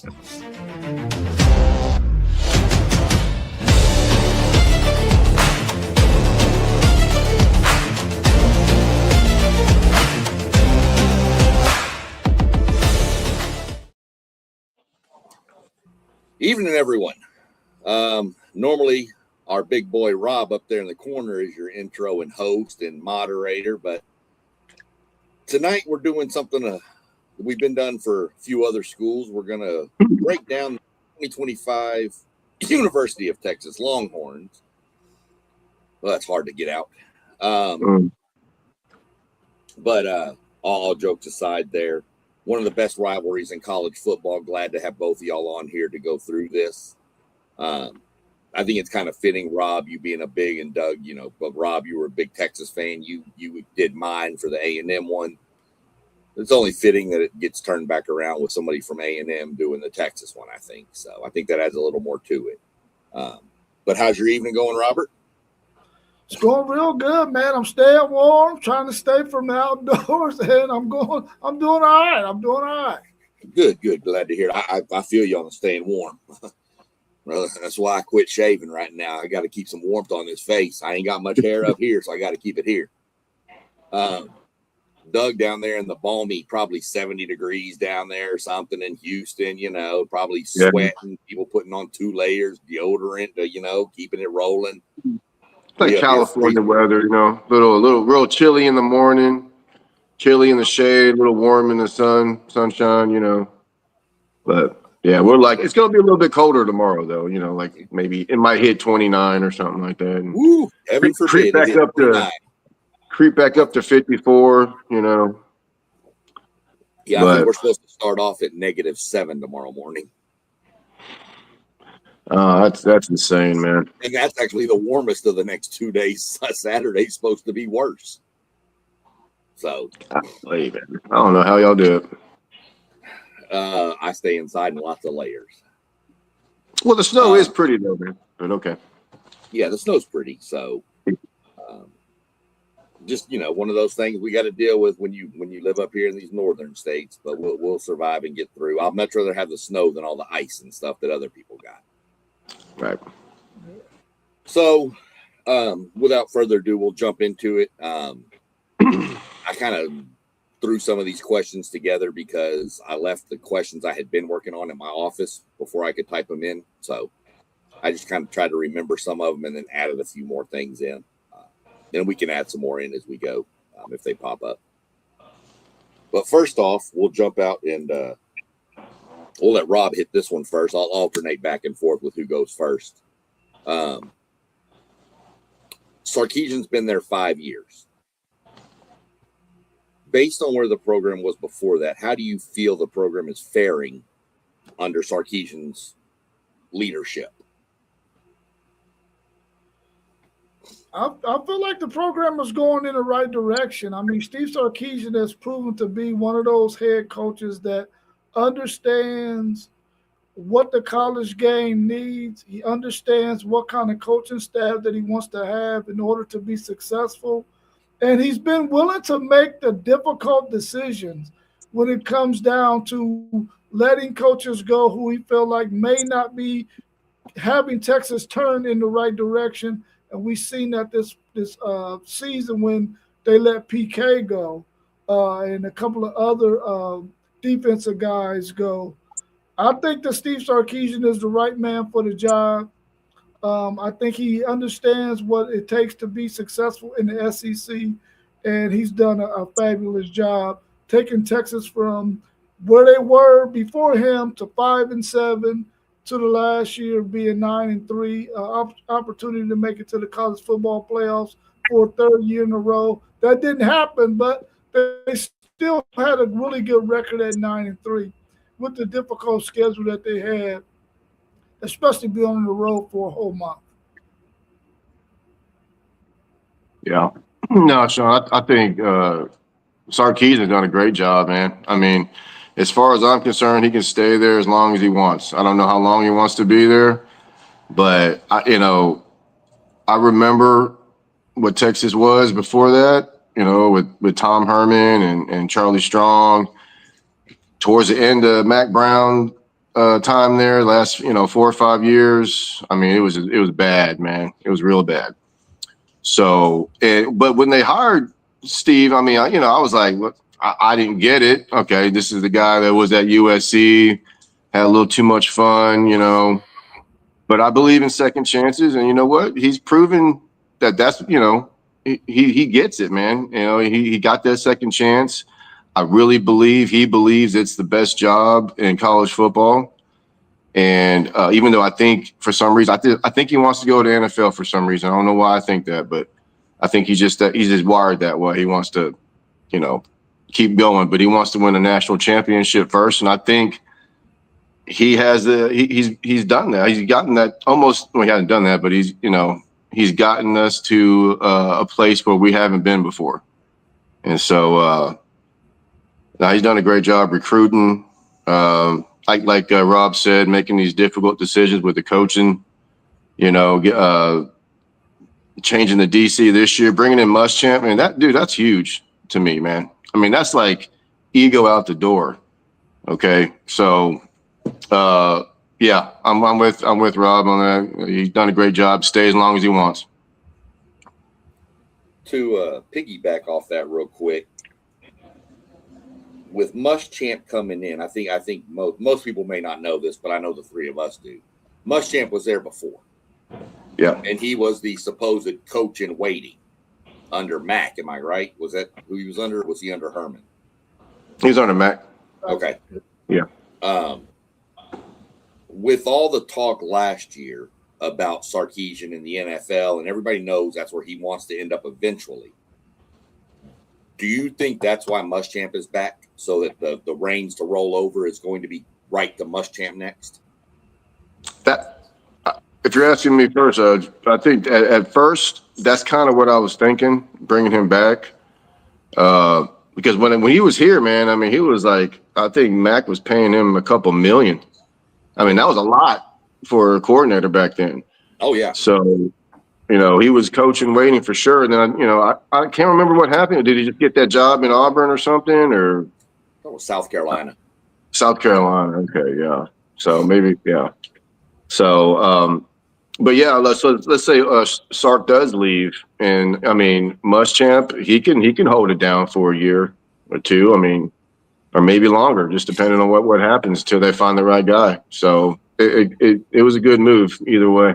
Evening, everyone. Normally, our big boy Rob up there in the corner is your intro and host and moderator, but tonight we're doing something we've been done for a few other schools. We're going to break down the 2025 University of Texas Longhorns. Well, that's hard to get out. But all jokes aside there, one of the best rivalries in college football. Glad to have both of y'all on here to go through this. I think it's kind of fitting, Rob, you being a big, and Doug, but Rob, you were a big Texas fan. You did mine for the A&M one. It's only fitting that it gets turned back around with somebody from A&M doing the Texas one, I think. So I think that adds a little more to it. But how's your evening going, Robert? It's going real good, man. I'm staying warm, trying to stay from the outdoors, and I'm doing all right. Good. Glad to hear it. I feel you on the staying warm. Well, that's why I quit shaving right now. I got to keep some warmth on this face. I ain't got much hair up here, so I got to keep it here. Doug down there in the balmy, probably 70 degrees down there or something in Houston, probably sweating, people putting on 2 layers, deodorant, keeping it rolling. It's like California weather, little real chilly in the morning, chilly in the shade, a little warm in the sunshine, But yeah, we're like, it's going to be a little bit colder tomorrow though, like maybe it might hit 29 or something like that. And woo, heaven forbid, creep back up to 54, Yeah, I think we're supposed to start off at -7 tomorrow morning. That's insane, man. And that's actually the warmest of the next 2 days. Saturday's supposed to be worse. So I don't know how y'all do it. I stay inside in lots of layers. Well, the snow is pretty though, man. But okay. Yeah, the snow's pretty. So just one of those things we got to deal with when you live up here in these northern states, but we'll survive and get through. I'd much rather have the snow than all the ice and stuff that other people got. Right. So without further ado, we'll jump into it. I kind of threw some of these questions together because I left the questions I had been working on in my office before I could type them in. So I just kind of tried to remember some of them and then added a few more things in. Then we can add some more in as we go if they pop up. But first off, we'll jump out and we'll let Rob hit this one first. I'll alternate back and forth with who goes first. Sarkisian's been there 5 years. Based on where the program was before that, how do you feel the program is faring under Sarkisian's leadership? I feel like the program is going in the right direction. I mean, Steve Sarkisian has proven to be one of those head coaches that understands what the college game needs. He understands what kind of coaching staff that he wants to have in order to be successful. And he's been willing to make the difficult decisions when it comes down to letting coaches go who he felt like may not be having Texas turn in the right direction. And we've seen that this season when they let PK go and a couple of other defensive guys go. I think that Steve Sarkisian is the right man for the job. I think he understands what it takes to be successful in the SEC, and he's done a fabulous job taking Texas from where they were before him to 5-7 to the last year being 9-3, opportunity to make it to the college football playoffs for a 3rd year in a row. That didn't happen, but they still had a really good record at 9-3 with the difficult schedule that they had, especially being on the road for a whole month. Yeah. No, Sean, I think Sarkisian's done a great job, man. I mean, as far as I'm concerned, he can stay there as long as he wants. I don't know how long he wants to be there, but I remember what Texas was before that, with Tom Herman and Charlie Strong. Towards the end of Mac Brown time there, last 4 or 5 years. I mean, it was bad, man. It was real bad. So, but when they hired Steve, I mean, I was like, look, I didn't get it. Okay, this is the guy that was at USC, had a little too much fun, But I believe in second chances, and you know what? He's proven that's he gets it, man. He got that second chance. I really believe he believes it's the best job in college football. And even though I think for some reason, I think he wants to go to NFL for some reason. I don't know why I think that, but I think he's just wired that way. He wants to, keep going, but he wants to win a national championship first. And I think he has he's done that. He's gotten that almost. Well, he hasn't done that, but he's gotten us to a place where we haven't been before. And so now he's done a great job recruiting. Like Rob said, making these difficult decisions with the coaching, changing the DC this year, bringing in Muschamp, man, that's huge to me, man. I mean, that's like ego out the door. Okay, so yeah, I'm with Rob on that. He's done a great job. Stay as long as he wants. To piggyback off that real quick, with Muschamp coming in, I think most people may not know this, but I know the three of us do. Muschamp was there before. Yeah. And he was the supposed coach in waiting under Mac. Am I right? Was that who he was under? Or was he under Herman? He's under Mac. Okay. Yeah. With all the talk last year about Sarkisian in the NFL, and everybody knows that's where he wants to end up eventually. Do you think that's why Muschamp is back, so that the reins to roll over is going to be right to Muschamp next? If you're asking me first, I think at first that's kind of what I was thinking, bringing him back. Because when he was here, man, I mean, he was like, I think Mac was paying him a couple million. I mean, that was a lot for a coordinator back then. Oh, yeah. So, he was coaching, waiting for sure. And then, I can't remember what happened. Did he just get that job in Auburn or something? Or South Carolina. South Carolina. Okay, yeah. So maybe, yeah. So, but yeah, let's say Sark does leave, and I mean Muschamp, he can hold it down for a year or two. I mean, or maybe longer, just depending on what happens till they find the right guy. So it was a good move either way.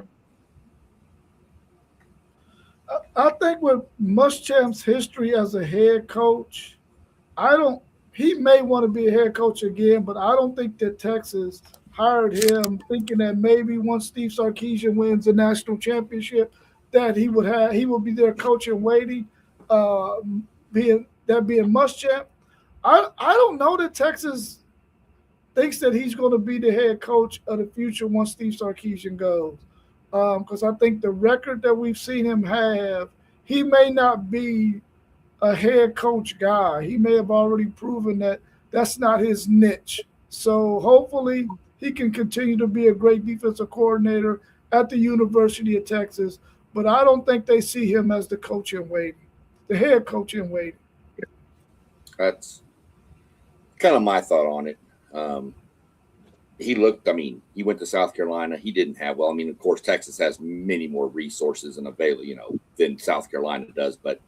I think with Muschamp's history as a head coach, he may want to be a head coach again, but I don't think that Texas hired him thinking that maybe once Steve Sarkisian wins the national championship, that he will be their coach in waiting, being Muschamp. I don't know that Texas thinks that he's going to be the head coach of the future once Steve Sarkisian goes. Because I think the record that we've seen him have, he may not be a head coach guy. He may have already proven that that's not his niche. So hopefully he can continue to be a great defensive coordinator at the University of Texas. But I don't think they see him as the coach in waiting, the head coach in waiting. That's kind of my thought on it. He went to South Carolina. He didn't have, well, I mean, of course, Texas has many more resources and available, than South Carolina does. But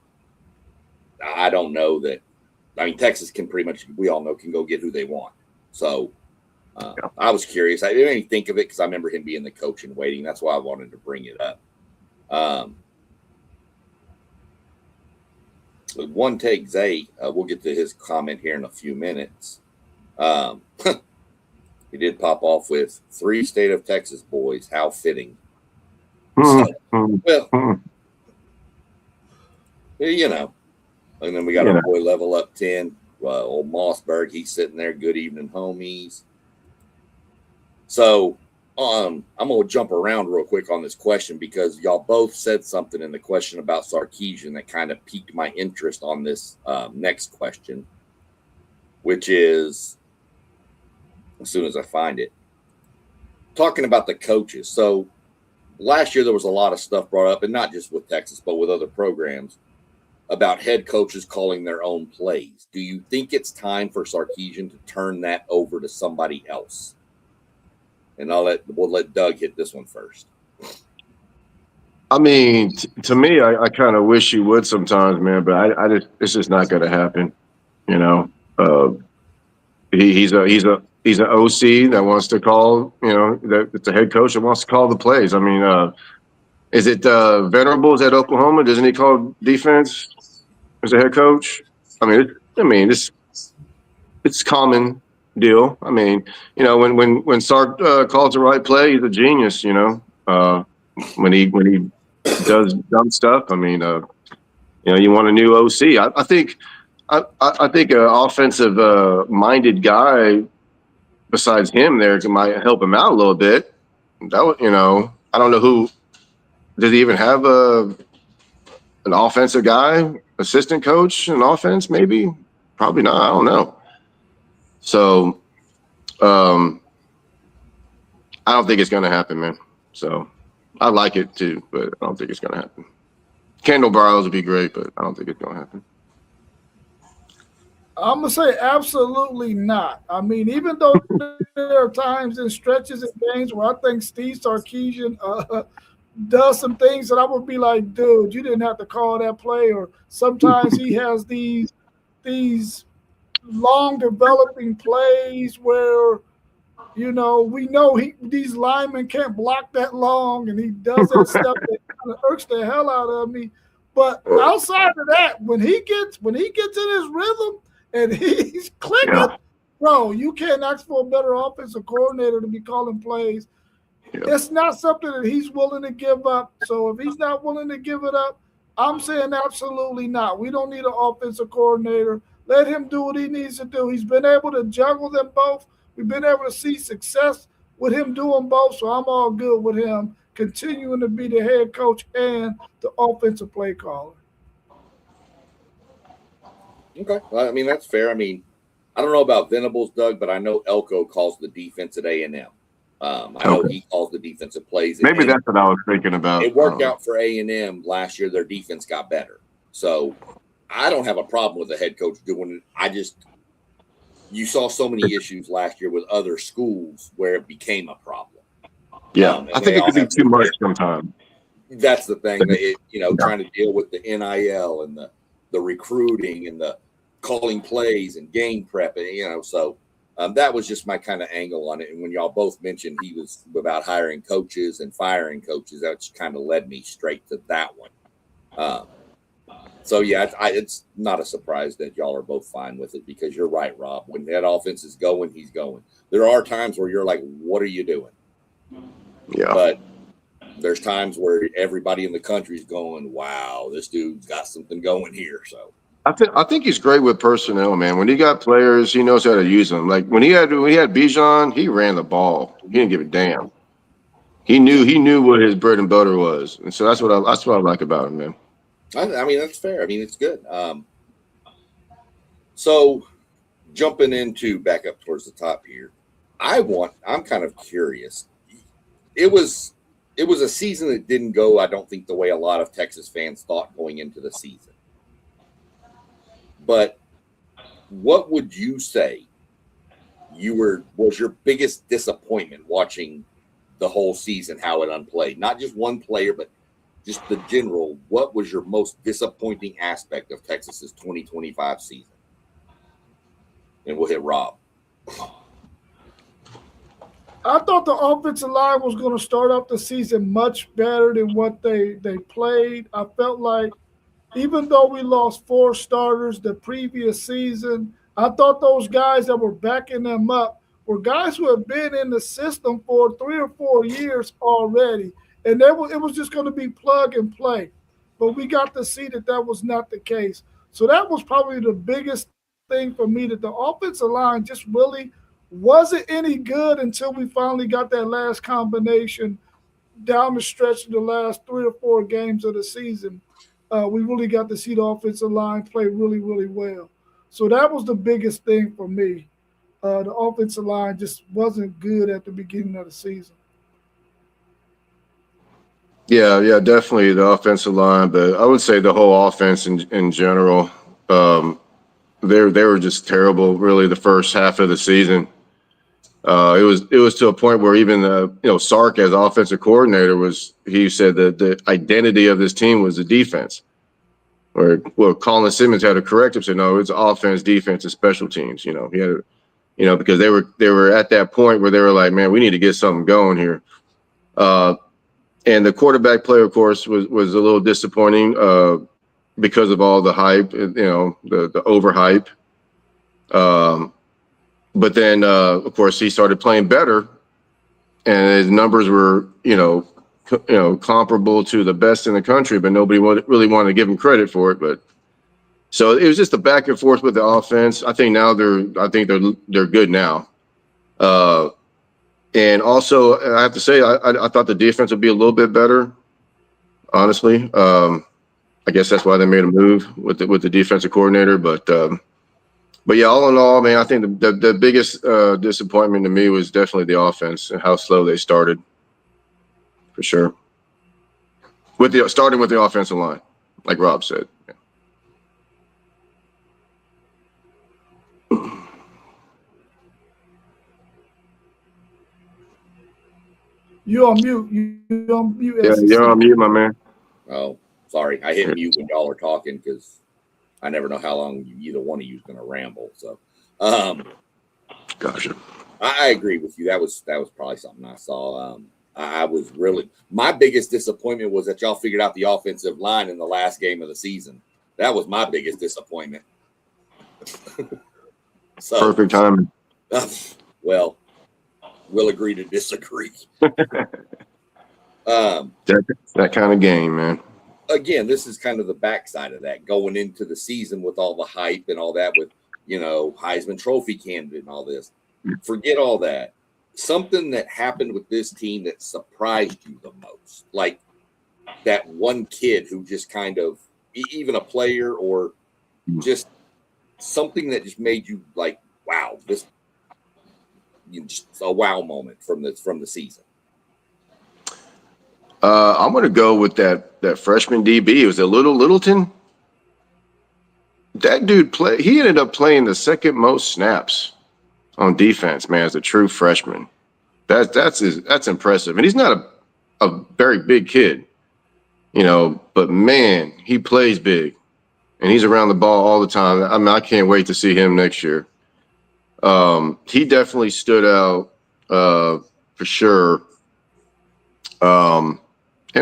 I don't know that. I mean, Texas can pretty much, we all know, can go get who they want. So I was curious. I didn't even think of it because I remember him being the coach in waiting. That's why I wanted to bring it up. With one take, Zay, we'll get to his comment here in a few minutes. He did pop off with 3 state of Texas boys. How fitting. So, well, and then we got our boy Level Up 10, old Mossberg. He's sitting there. Good evening, homies. So I'm going to jump around real quick on this question because y'all both said something in the question about Sarkisian that kind of piqued my interest on this next question, which is, as soon as I find it, talking about the coaches. So last year there was a lot of stuff brought up, and not just with Texas, but with other programs, about head coaches calling their own plays. Do you think it's time for Sarkisian to turn that over to somebody else? And we'll let Doug hit this one first. I mean, to me, I kind of wish he would sometimes, man. But it's just not going to happen. You know, he's an OC that wants to call. You know, that it's a head coach that wants to call the plays. I mean, is it Venables at Oklahoma? Doesn't he call defense as a head coach? I mean, it's common deal. I mean, you know, when Sark calls the right play, he's a genius. You know, when he does dumb stuff. I mean, you know, you want a new OC. I think an offensive minded guy besides him there might help him out a little bit. That would, you know, I don't know who. Does he even have an offensive guy, assistant coach, in offense? Maybe, probably not. I don't know. So, I don't think it's going to happen, man. So, I like it too, but I don't think it's going to happen. Kendall Briles would be great, but I don't think it's going to happen. I'm going to say absolutely not. I mean, even though there are times and stretches in games where I think Steve Sarkisian does some things that I would be like, dude, you didn't have to call that play. Or sometimes he has these long developing plays where, you know, we know these linemen can't block that long, and he does that stuff that kind of irks the hell out of me. But outside of that, when he gets in his rhythm and he's clicking, bro, you can't ask for a better offensive coordinator to be calling plays. It's not something that he's willing to give up. So if he's not willing to give it up, I'm saying absolutely not. We don't need an offensive coordinator. Let him do what he needs to do. He's been able to juggle them both. We've been able to see success with him doing both, so I'm all good with him continuing to be the head coach and the offensive play caller. Okay. Well, I mean, that's fair. I mean, I don't know about Venables, Doug, but I know Elko calls the defense at A&M. I know he calls the defensive plays. Maybe that's what I was thinking about. It worked out for A&M last year. Their defense got better. So I don't have a problem with the head coach doing it. You saw so many issues last year with other schools where it became a problem. Yeah, I think it could be too much sometimes. That's the thing. Trying to deal with the NIL and the recruiting and the calling plays and game prep, so that was just my kind of angle on it. And when y'all both mentioned he was about hiring coaches and firing coaches, that just kind of led me straight to that one. So, yeah, it's not a surprise that y'all are both fine with it because you're right, Rob. When that offense is going, he's going. There are times where you're like, what are you doing? Yeah. But there's times where everybody in the country is going, wow, this dude's got something going here. So I think he's great with personnel, man. When he got players, he knows how to use them. Like when he had Bijan, he ran the ball. He didn't give a damn. He knew what his bread and butter was, and so that's what I like about him, man. I mean, that's fair. I mean, it's good. So jumping into back up towards the top here, I'm kind of curious. It was a season that didn't go, I don't think, the way a lot of Texas fans thought going into the season. But what would you say was your biggest disappointment watching the whole season, how it unplayed? Not just one player, but just the general. What was your most disappointing aspect of Texas's 2025 season? And we'll hit Rob. I thought the offensive line was going to start off the season much better than what they played. I felt like even though we lost 4 starters the previous season, I thought those guys that were backing them up were guys who have been in the system for 3 or 4 years already. And it was just going to be plug and play. But we got to see that was not the case. So that was probably the biggest thing for me, that the offensive line just really wasn't any good until we finally got that last combination down the stretch of the last 3 or 4 games of the season. We really got to see the offensive line play really, really well. So that was the biggest thing for me. The offensive line just wasn't good at the beginning of the season. Yeah, definitely the offensive line, but I would say the whole offense in general. They were just terrible, really, the first half of the season. It was to a point where even Sark as offensive coordinator he said that the identity of this team was the defense. Or Colin Simmons had to correct him, said no, it's offense, defense, and special teams. He had because they were at that point where they were like, man, we need to get something going here. And the quarterback play, of course, was a little disappointing because of all the hype, the overhype. But then, of course, he started playing better, and his numbers were, comparable to the best in the country. But nobody really wanted to give him credit for it. But so it was just a back and forth with the offense. I think now they're good now. And also, I have to say, I thought the defense would be a little bit better. Honestly, I guess that's why they made a move with the defensive coordinator. But yeah, all in all, man, I think the biggest disappointment to me was definitely the offense and how slow they started, for sure. Starting with the offensive line, like Rob said. You're on mute. You're on mute. Yeah, you're on mute, my man. Oh, sorry. I hit mute when y'all are talking because I never know how long either one of you is going to ramble. So, gotcha. I agree with you. That was probably something I saw. I was really, my biggest disappointment was that y'all figured out the offensive line in the last game of the season. That was my biggest disappointment. So, perfect timing. Well, we'll agree to disagree. That kind of game, man. Again, this is kind of the backside of that, going into the season with all the hype and all that, with Heisman Trophy candidate and all this. Forget all that. Something that happened with this team that surprised you the most, like that one kid who just kind of, even a player or just something that just made you like, wow, this. Just a wow moment from the season. I'm going to go with that freshman DB. It was a Littleton. That dude he ended up playing the second most snaps on defense, man, as a true freshman. That's impressive. And he's not a very big kid, but man, he plays big, and he's around the ball all the time. I mean, I can't wait to see him next year. He definitely stood out for sure. And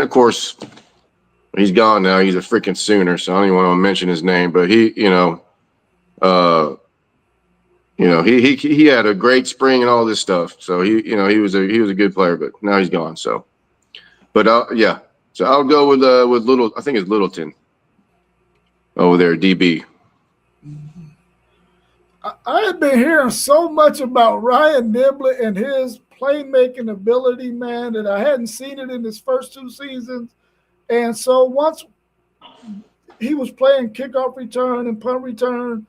of course, he's gone now. He's a freaking Sooner, so I don't even want to mention his name. But he had a great spring and all this stuff. So he was a good player, but now he's gone. So, but yeah. So I'll go with I think it's Littleton over there, DB. I have been hearing so much about Ryan Niblett and his playmaking ability, man, that I hadn't seen it in his first two seasons. And so once he was playing kickoff return and punt return,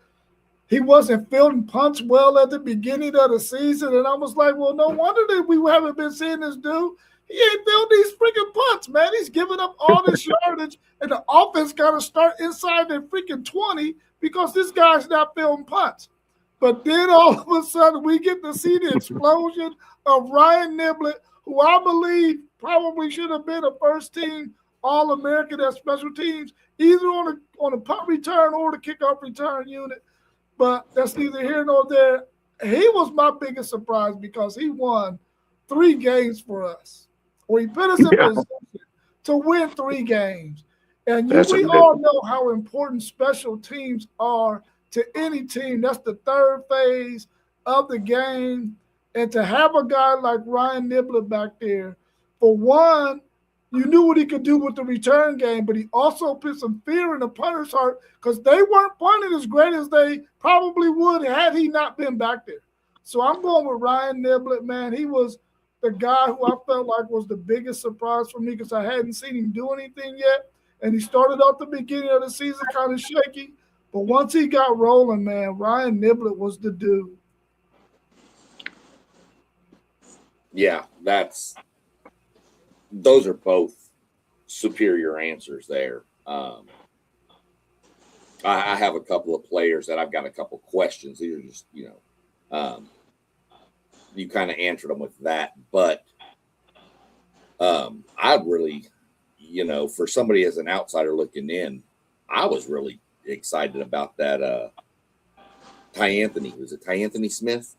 he wasn't fielding punts well at the beginning of the season. And I was like, well, no wonder that we haven't been seeing this dude. He ain't fielding these freaking punts, man. He's giving up all this yardage, and the offense got to start inside their freaking 20 because this guy's not fielding punts. But then all of a sudden we get to see the explosion of Ryan Niblett, who I believe probably should have been a first-team All-American at special teams, either on a punt return or the kickoff return unit. But that's neither here nor there. He was my biggest surprise because he won 3 games for us, or he put us in position to win 3 games. And we all know how important special teams are to any team. That's the third phase of the game. And to have a guy like Ryan Niblett back there, for one, you knew what he could do with the return game, but he also put some fear in the punter's heart because they weren't punting as great as they probably would had he not been back there. So I'm going with Ryan Niblett, man. He was the guy who I felt like was the biggest surprise for me because I hadn't seen him do anything yet. And he started off the beginning of the season kind of shaky. But once he got rolling, man, Ryan Niblett was the dude. Yeah, those are both superior answers there. I have a couple of players that I've got a couple questions. These are just, you kind of answered them with that, but I'd really, for somebody as an outsider looking in, I was really excited about that. Ty Anthony, was it Ty Anthony Smith,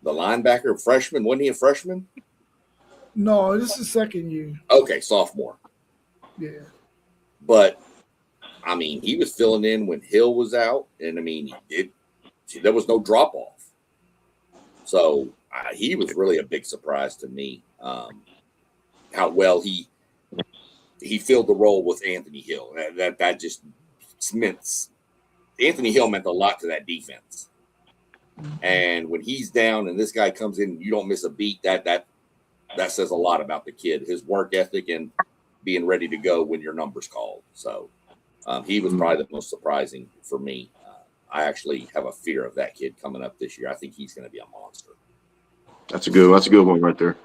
the linebacker, freshman? Wasn't he a freshman? No, this is second year. Okay, sophomore. Yeah. But I mean, he was filling in when Hill was out, and I mean, there was no drop off. So he was really a big surprise to me. How well he filled the role with Anthony Hill. That just meant Anthony Hill meant a lot to that defense. And when he's down and this guy comes in, you don't miss a beat. That says a lot about the kid, his work ethic, and being ready to go when your number's called. So he was probably the most surprising for me. I actually have a fear of that kid coming up this year. I think he's going to be a monster. That's a good one right there.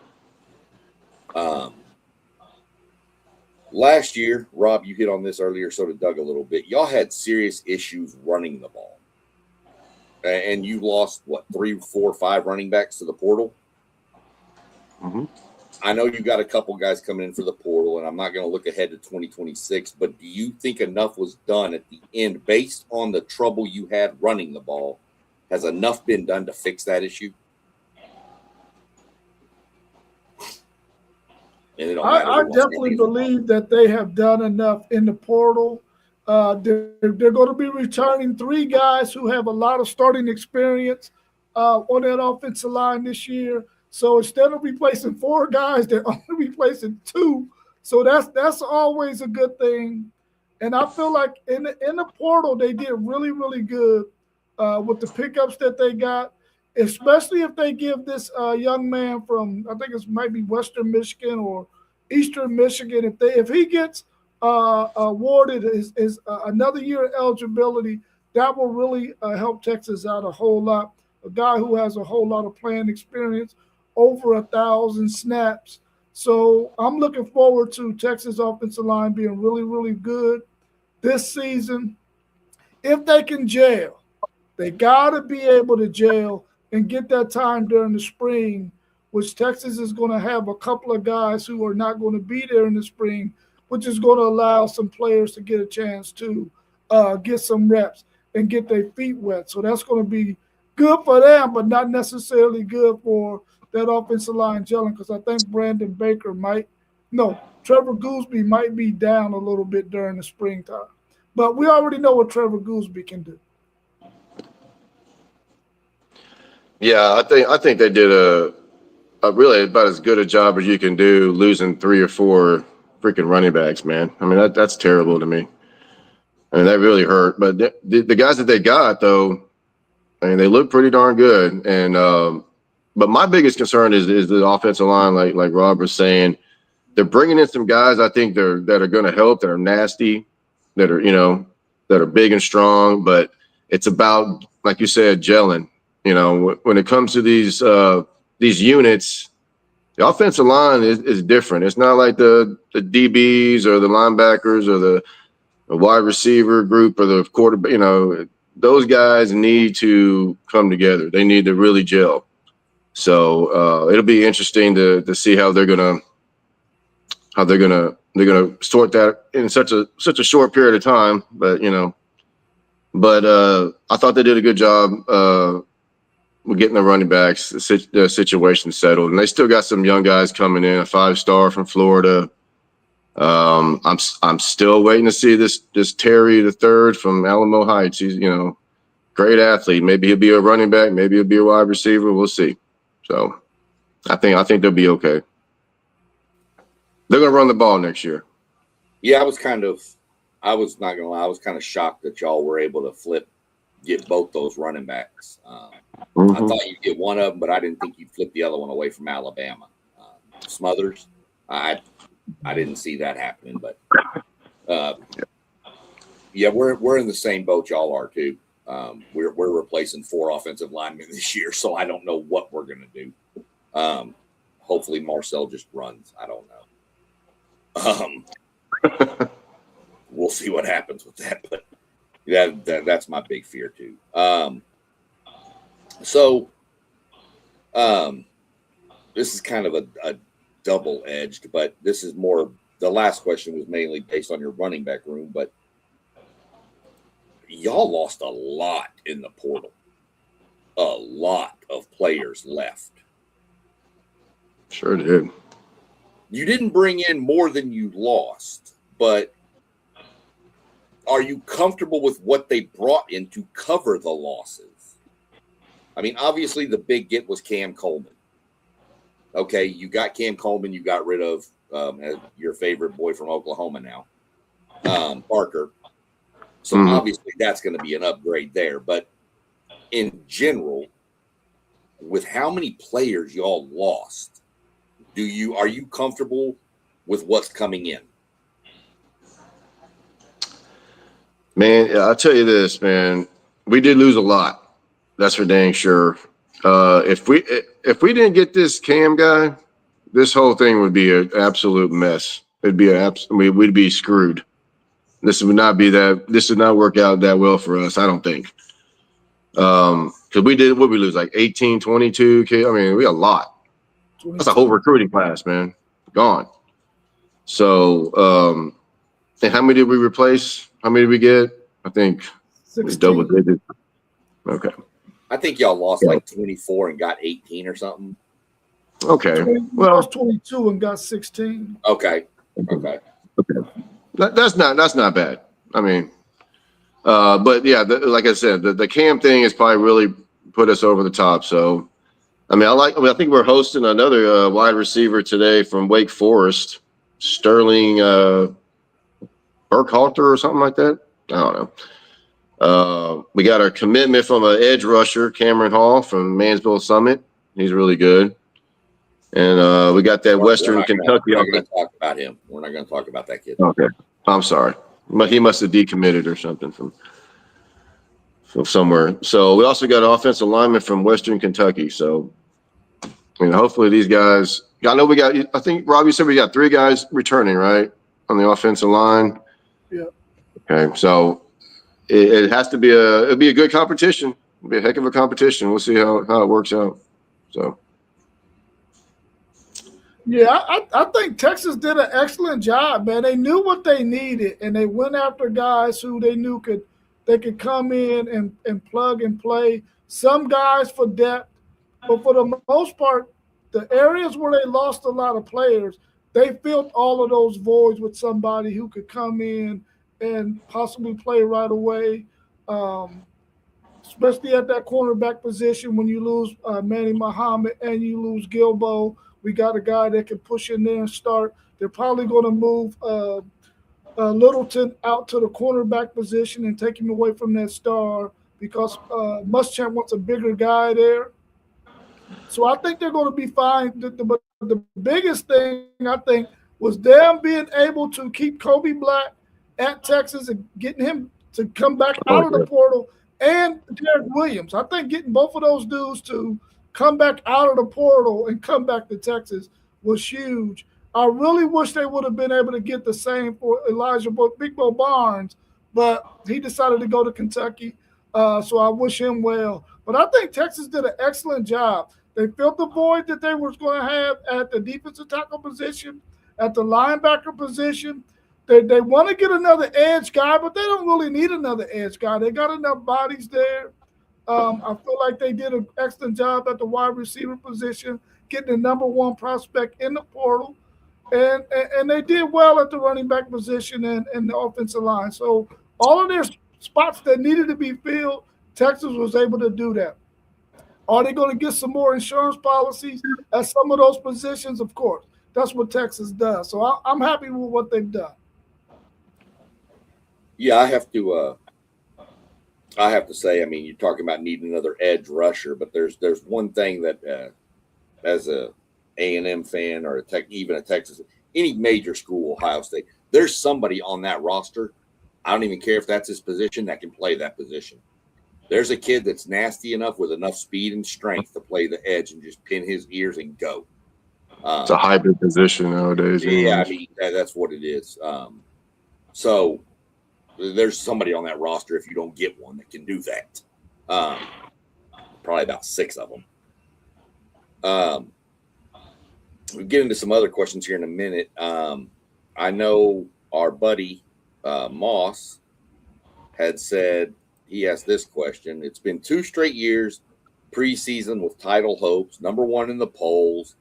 Last year, Rob, you hit on this earlier, so did Doug a little bit. Y'all had serious issues running the ball. And you lost, 3, 4, 5 running backs to the portal? Mm-hmm. I know you got a couple guys coming in for the portal, and I'm not going to look ahead to 2026, but do you think enough was done at the end based on the trouble you had running the ball? Has enough been done to fix that issue? I definitely believe that they have done enough in the portal. They're going to be returning 3 guys who have a lot of starting experience on that offensive line this year. So instead of replacing 4 guys, they're only replacing 2. So that's always a good thing. And I feel like in the portal, they did really, really good with the pickups that they got, especially if they give this young man from, I think it might be Western Michigan or Eastern Michigan, if he gets awarded is another year of eligibility, that will really help Texas out a whole lot. A guy who has a whole lot of playing experience, over 1,000 snaps. So I'm looking forward to Texas offensive line being really, really good this season. If they can gel, they got to be able to gel and get that time during the spring, which Texas is going to have a couple of guys who are not going to be there in the spring, which is going to allow some players to get a chance to get some reps and get their feet wet. So that's going to be good for them, but not necessarily good for that offensive line gelling, because I think Trevor Gooseby might be down a little bit during the springtime. But we already know what Trevor Gooseby can do. Yeah, I think they did a really about as good a job as you can do losing 3 or 4 freaking running backs, man. I mean, that's terrible to me. I mean, that really hurt. But the guys that they got, though, I mean, they look pretty darn good. And but my biggest concern is the offensive line, like Rob was saying. They're bringing in some guys I think that are going to help, that are nasty, that are big and strong. But it's about, like you said, gelling. When it comes to these units, the offensive line is different. It's not like the DBs or the linebackers or the wide receiver group or the quarterback. Those guys need to come together. They need to really gel. So it'll be interesting to see how they're gonna sort that in such a short period of time. But I thought they did a good job with getting the running backs, the situation settled, and they still got some young guys coming in. A 5-star from Florida. I'm still waiting to see this Terry III from Alamo Heights. He's great athlete. Maybe he'll be a running back. Maybe he'll be a wide receiver. We'll see. So I think they'll be okay. They're gonna run the ball next year. Yeah, I was not gonna lie, I was kind of shocked that y'all were able to get both those running backs. I thought you'd get one of them, but I didn't think you'd flip the other one away from Alabama. Smothers, I didn't see that happening, but yeah, we're in the same boat y'all are too. We're replacing 4 offensive linemen this year, so I don't know what we're gonna do. Hopefully Marcel just runs. I don't know. We'll see what happens with that, but that's my big fear too. this is kind of a double-edged, but this is more. The last question was mainly based on your running back room, but y'all lost a lot in the portal. A lot of players left. Sure did. You didn't bring in more than you lost, but are you comfortable with what they brought in to cover the losses? I mean, obviously the big get was Cam Coleman. Okay, you got Cam Coleman, you got rid of your favorite boy from Oklahoma now, Parker. So obviously that's going to be an upgrade there. But in general, with how many players y'all lost, are you comfortable with what's coming in? Man, I'll tell you this, man. We did lose a lot. That's for dang sure. If we didn't get this Cam guy, this whole thing would be an absolute mess. It'd be we'd be screwed. This would not work out that well for us, I don't think. Because we lose like 18, 22 kids. I mean, we got a lot. 22. That's a whole recruiting class, man. Gone. So, and how many did we replace? How many did we get? I think 16. Double digits. Okay. I think y'all lost like 24 and got 18 or something. Okay. We lost 22 and got 16. Okay. That's not bad. I mean, but yeah, like I said, the Cam thing has probably really put us over the top. So, I think we're hosting another wide receiver today from Wake Forest, Sterling Burkhalter or something like that. I don't know. We got our commitment from an edge rusher, Cameron Hall from Mansville Summit. He's really good. And we got that Western Kentucky. We're not going to talk about him. We're not going to talk about that kid. Okay. I'm sorry. But he must have decommitted or something from somewhere. So we also got an offensive lineman from Western Kentucky. So, hopefully these guys. I think, Rob, you said we got 3 guys returning, right, on the offensive line? Yeah. Okay. So it has to be it'll be a good competition. It'll be a heck of a competition. We'll see how it works out. So. Yeah, I think Texas did an excellent job, man. They knew what they needed, and they went after guys who they knew could come in and plug and play. Some guys for depth, but for the most part, the areas where they lost a lot of players, they filled all of those voids with somebody who could come in and possibly play right away, especially at that cornerback position when you lose Manny Muhammad and you lose Gilbo. We got a guy that can push in there and start. They're probably going to move Littleton out to the cornerback position and take him away from that star because Muschamp wants a bigger guy there. So I think they're going to be fine. But the biggest thing, I think, was them being able to keep Kobe Black at Texas and getting him to come back out of the portal, and Derek Williams. I think getting both of those dudes to come back out of the portal and come back to Texas was huge. I really wish they would have been able to get the same for Elijah Big Bo Barnes, but he decided to go to Kentucky, so I wish him well. But I think Texas did an excellent job. They filled the void that they were going to have at the defensive tackle position, at the linebacker position. They want to get another edge guy, but they don't really need another edge guy. They got enough bodies there. I feel like they did an excellent job at the wide receiver position, getting the number 1 prospect in the portal. And they did well at the running back position and the offensive line. So all of their spots that needed to be filled, Texas was able to do that. Are they going to get some more insurance policies at some of those positions? Of course. That's what Texas does. So I'm happy with what they've done. Yeah, I have to say, I mean, you're talking about needing another edge rusher, but there's one thing that as a A&M fan or even a Texas, any major school, Ohio State, there's somebody on that roster. I don't even care if that's his position that can play that position. There's a kid that's nasty enough with enough speed and strength to play the edge and just pin his ears and go. It's a hybrid position nowadays. Yeah, I mean, that's what it is. So there's somebody on that roster, if you don't get one, that can do that. Probably about 6 of them. we'll get into some other questions here in a minute. I know our buddy Moss had said he asked this question. It's been 2 straight years preseason with title hopes, number 1 in the polls.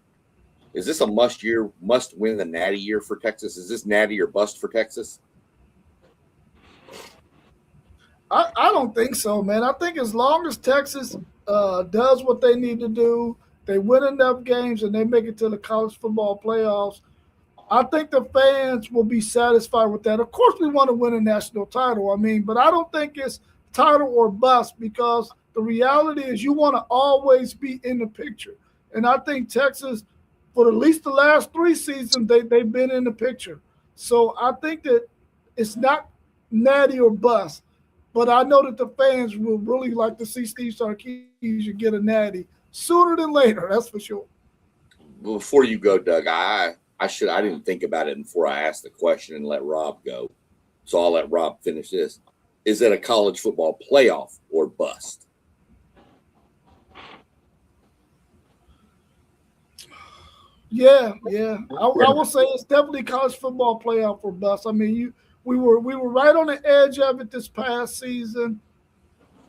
Is this a must win the natty year for Texas? Is this natty or bust for Texas? I don't think so, man. I think as long as Texas does what they need to do, they win enough games and they make it to the college football playoffs, I think the fans will be satisfied with that. Of course, we want to win a national title. I mean, but I don't think it's title or bust, because the reality is you want to always be in the picture. And I think Texas, for at least the last 3 seasons, they've been in the picture. So I think that it's not natty or bust. But I know that the fans will really like to see Steve Sarkisian get a natty sooner than later. That's for sure. Before you go, Doug, I didn't think about it before I asked the question and let Rob go. So I'll let Rob finish this. Is it a college football playoff or bust? Yeah. I will say it's definitely college football playoff or bust. I mean, we were right on the edge of it this past season,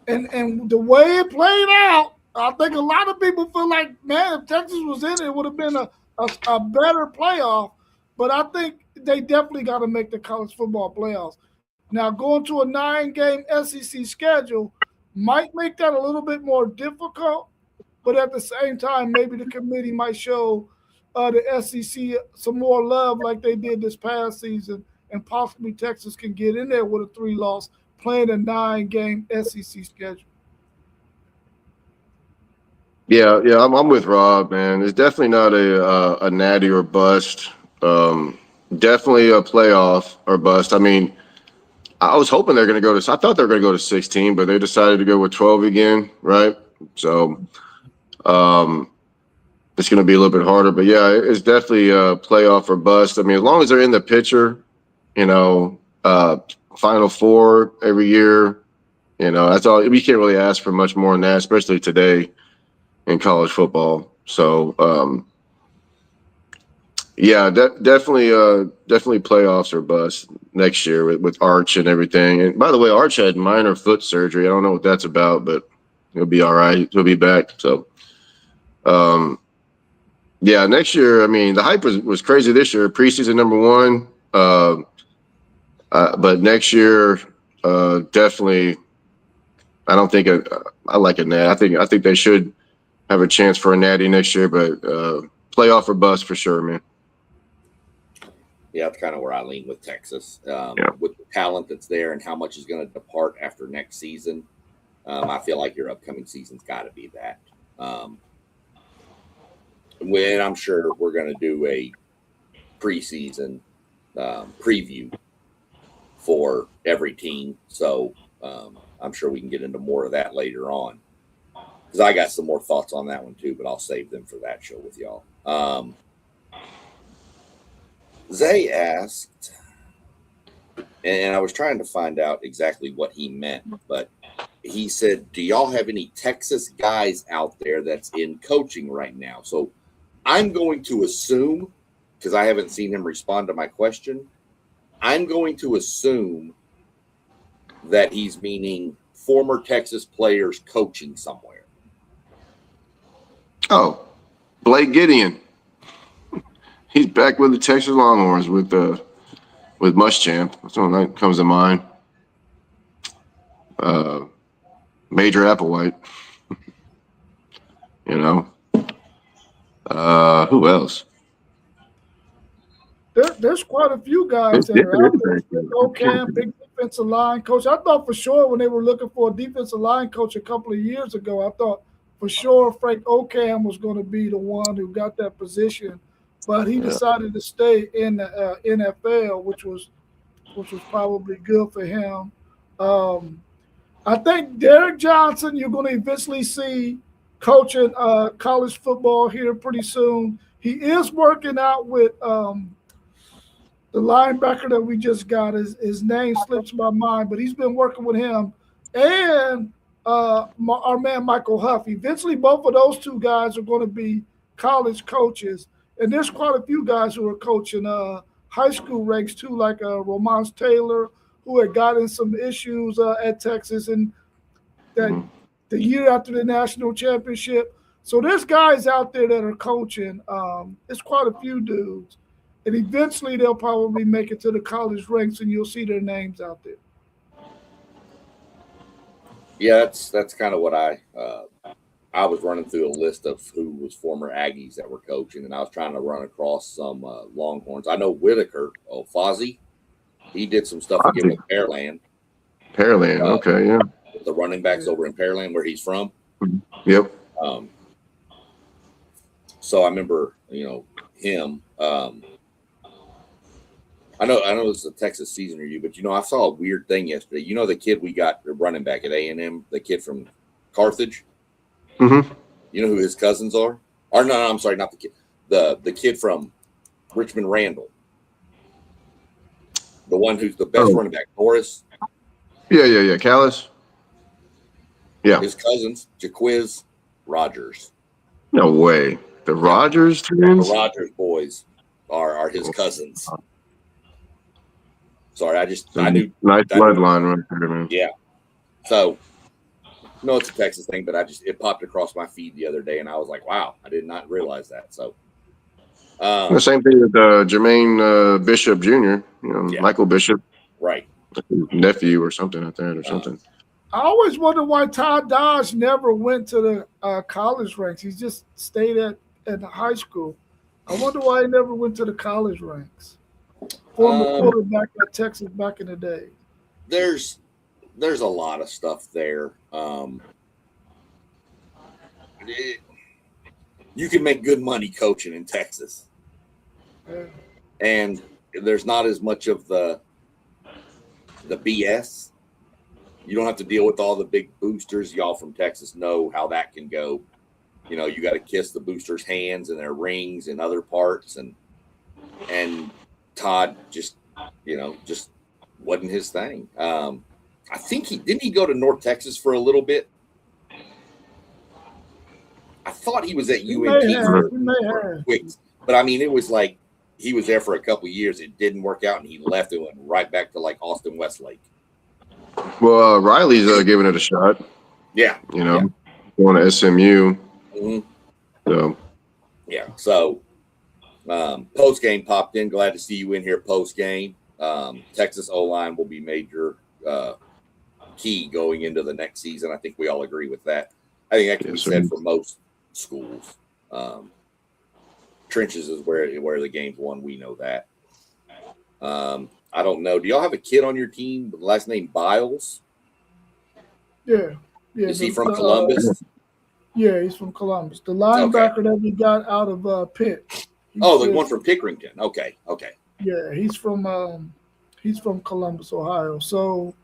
and the way it played out, I think a lot of people feel like, man, if Texas was in it would have been a better playoff. But I think they definitely got to make the college football playoffs. Now, going to a 9-game SEC schedule might make that a little bit more difficult, but at the same time, maybe the committee might show the SEC some more love like they did this past season, and possibly Texas can get in there with a 3-loss, playing a 9-game SEC schedule. Yeah, I'm with Rob, man. It's definitely not a natty or bust. Definitely a playoff or bust. I mean, I was hoping they're going to go to. I thought they were going to go to 16, but they decided to go with 12 again, right? So, it's going to be a little bit harder. But yeah, it's definitely a playoff or bust. I mean, as long as they're in the picture, Final Four every year, that's all. We can't really ask for much more than that, especially today in college football. So, definitely playoffs or bust next year with Arch and everything. And by the way, Arch had minor foot surgery. I don't know what that's about, but he'll be all right. He'll be back. So, next year, I mean, the hype was crazy this year. Preseason number 1. But next year, definitely, I don't think I like a nat. I think they should have a chance for a natty next year, but playoff or bust for sure, man. Yeah, that's kind of where I lean with Texas. With the talent that's there and how much is going to depart after next season, I feel like your upcoming season's got to be that. When I'm sure we're going to do a preseason preview for every team, so I'm sure we can get into more of that later on, because I got some more thoughts on that one too, but I'll save them for that show with y'all. Zay asked, and I was trying to find out exactly what he meant, but he said, do y'all have any Texas guys out there that's in coaching right now? So I'm going to assume, because I haven't seen him respond to my question, I'm going to assume that he's meaning former Texas players coaching somewhere. Oh, Blake Gideon. He's back with the Texas Longhorns with Muschamp. That's one that comes to mind. Major Applewhite. Who else? There's quite a few guys that are out there. Ocam, big defensive line coach. I thought for sure when they were looking for a defensive line coach a couple of years ago, I thought for sure Frank Ocam was going to be the one who got that position, but he decided to stay in the NFL, which was probably good for him. I think Derek Johnson, you're going to eventually see coaching college football here pretty soon. He is working out with the linebacker that we just got. His name slips my mind, but he's been working with him and our man Michael Huff. Eventually, both of those two guys are going to be college coaches, And there's quite a few guys who are coaching high school ranks too, like Romance Taylor, who had gotten some issues at Texas and that the year after the national championship. So there's guys out there that are coaching. It's quite a few dudes. And eventually they'll probably make it to the college ranks and you'll see their names out there. Yeah, that's kind of what I was running through a list of who was former Aggies that were coaching, and I was trying to run across some Longhorns. I know Whitaker, Fozzie, he did some stuff again with Pearland. Pearland, okay, yeah. The running backs over in Pearland, where he's from. Yep. So I remember, him. I know it's a Texas season review, but I saw a weird thing yesterday. The kid we got, the running back at A&M, the kid from Carthage. Mm-hmm. You know who his cousins are? Or no, I'm sorry, not the kid. The kid from Richmond Randall. The one who's the best running back, Norris. Yeah. Callis. Yeah. His cousins, Jaquiz Rogers. No way. The Rogers twins? The Rogers boys are his cousins. Sorry, I knew. Nice bloodline right there, man. Yeah. So, no, it's a Texas thing, but it popped across my feed the other day, and I was like, wow, I did not realize that. So, the same thing with Jermaine Bishop Jr., Michael Bishop. Right. Nephew or something like that or something. I always wonder why Todd Dodge never went to the college ranks. He just stayed at the high school. I wonder why he never went to the college ranks. Former quarterback at Texas back in the day. There's a lot of stuff there. You can make good money coaching in Texas. Yeah. And there's not as much of the BS. You don't have to deal with all the big boosters. Y'all from Texas know how that can go. You got to kiss the boosters' hands and their rings and other parts. And Todd just wasn't his thing. I think didn't he go to North Texas for a little bit? I thought he was at UNT quick, but I mean, it was like he was there for a couple of years. It didn't work out, and he left and went right back to like Austin Westlake. Well, Riley's giving it a shot. Yeah, going to SMU. Mm-hmm. So, yeah. So, post game popped in. Glad to see you in here. Post game, Texas O-line will be major key going into the next season. I think we all agree with that. I think that can be said for most schools. Trenches is where the game's won. We know that. I don't know. Do y'all have a kid on your team with the last name Biles? Yeah. Is he from Columbus? Yeah, he's from Columbus. The linebacker that we got out of Pitt. The one from Pickerington. Okay. Yeah, he's from Columbus, Ohio. So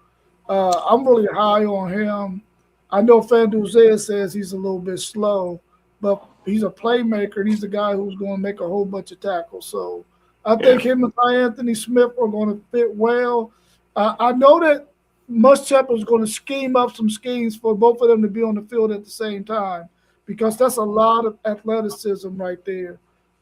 I'm really high on him. I know Fanduzea says he's a little bit slow, but he's a playmaker, and he's a guy who's going to make a whole bunch of tackles. So I think him and Anthony Smith are going to fit well. I know that Muschamp is going to scheme up some schemes for both of them to be on the field at the same time, because that's a lot of athleticism right there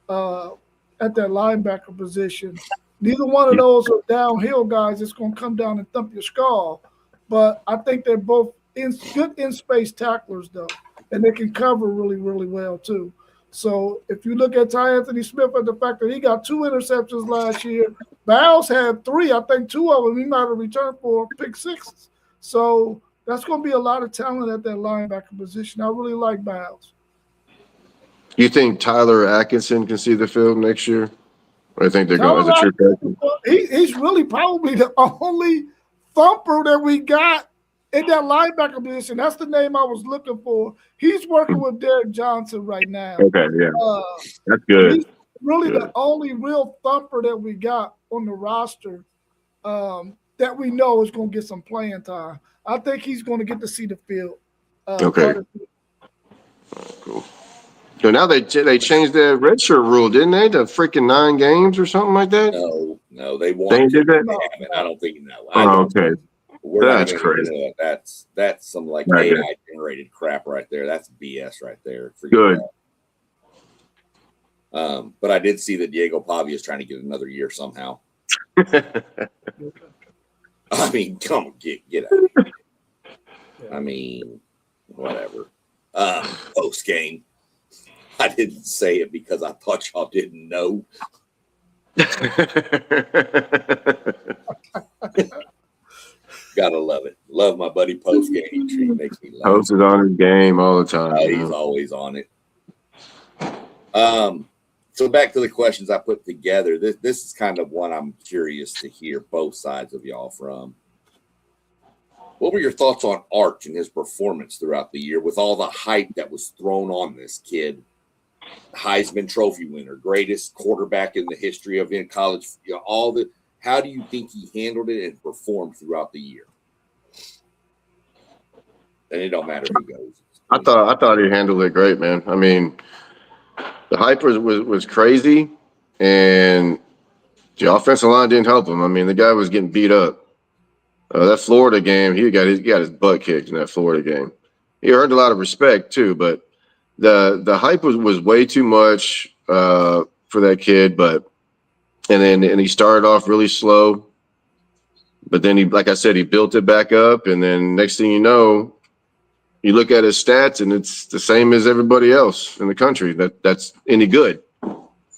at that linebacker position. Neither one of those are downhill guys that's going to come down and thump your skull. But I think they're both good in-space tacklers, though, and they can cover really, really well, too. So if you look at Ty Anthony Smith and the fact that he got 2 interceptions last year, Biles had 3. I think 2 of them he might have returned for pick sixes. So that's going to be a lot of talent at that linebacker position. I really like Biles. You think Tyler Atkinson can see the field next year? Or do you think they're going as a true freshman? He's really probably the only thumper that we got in that linebacker position. That's the name I was looking for. He's working with Derek Johnson right now. Okay, yeah. That's good. He's really the only real thumper that we got on the roster that we know is going to get some playing time. I think he's going to get to see the field. Okay. Cool. So now they changed the redshirt rule, didn't they? To freaking 9 games or something like that? No, they want did that? I don't think no. Okay. That's crazy. That's some like AI generated crap right there. That's BS right there. Good. But I did see that Diego Pavia is trying to get another year somehow. I mean, come on, get out of here. I mean, whatever. Post game, I didn't say it because I thought y'all didn't know. Gotta love it. Love my buddy post game. He makes me laugh. Post is on his game all the time. He's always on it. So back to the questions I put together. This is kind of one I'm curious to hear both sides of y'all from. What were your thoughts on Arch and his performance throughout the year with all the hype that was thrown on this kid? Heisman Trophy winner, greatest quarterback in the history of in college. How do you think he handled it and performed throughout the year? And it don't matter who goes. I thought he handled it great, man. I mean, the hype was crazy, and the offensive line didn't help him. I mean, the guy was getting beat up. That Florida game, he got his butt kicked in that Florida game. He earned a lot of respect too, but the hype was way too much for that kid. And he started off really slow, but then like I said, he built it back up, and then next thing you know, you look at his stats, and it's the same as everybody else in the country that's any good.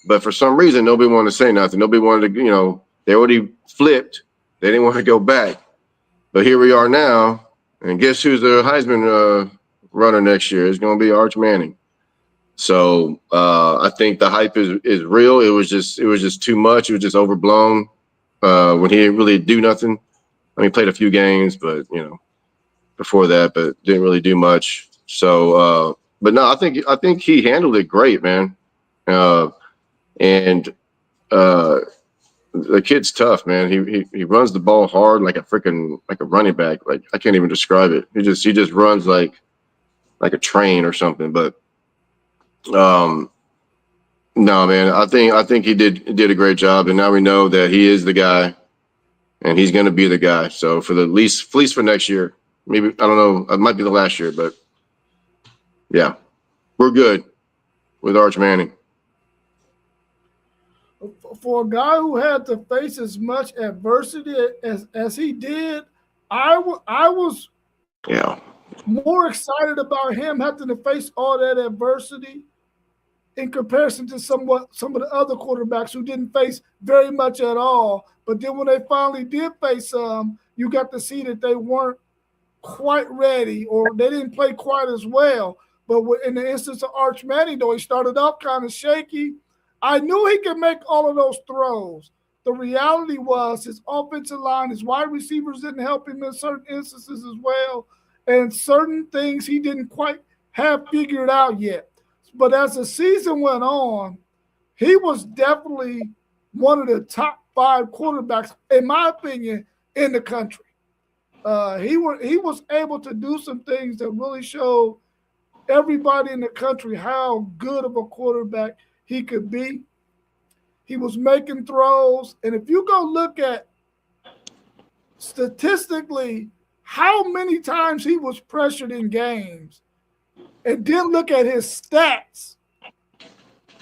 But for some reason, nobody wanted to say nothing. Nobody wanted to, they already flipped. They didn't want to go back. But here we are now, and guess who's the Heisman runner next year? It's going to be Arch Manning. So I think the hype is real. It was just too much. It was just overblown when he didn't really do nothing. I mean, he played a few games, but before that, but didn't really do much. So, but no, I think he handled it great, man. And the kid's tough, man. He runs the ball hard like a running back. Like I can't even describe it. He just runs like a train or something. But no, man. I think he did a great job, and now we know that he is the guy, and he's going to be the guy. So for the least for next year, maybe I don't know. It might be the last year, but yeah, we're good with Arch Manning. For a guy who had to face as much adversity as he did, I was more excited about him having to face all that adversity in comparison to some of the other quarterbacks who didn't face very much at all. But then when they finally did face some, you got to see that they weren't quite ready, or they didn't play quite as well. But in the instance of Arch Manning, though, he started off kind of shaky. I knew he could make all of those throws. The reality was his offensive line, his wide receivers didn't help him in certain instances as well, and certain things he didn't quite have figured out yet. But as the season went on, he was definitely one of the top 5 quarterbacks, in my opinion, in the country. He was able to do some things that really showed everybody in the country how good of a quarterback he could be. He was making throws. And if you go look at statistically how many times he was pressured in games and then look at his stats,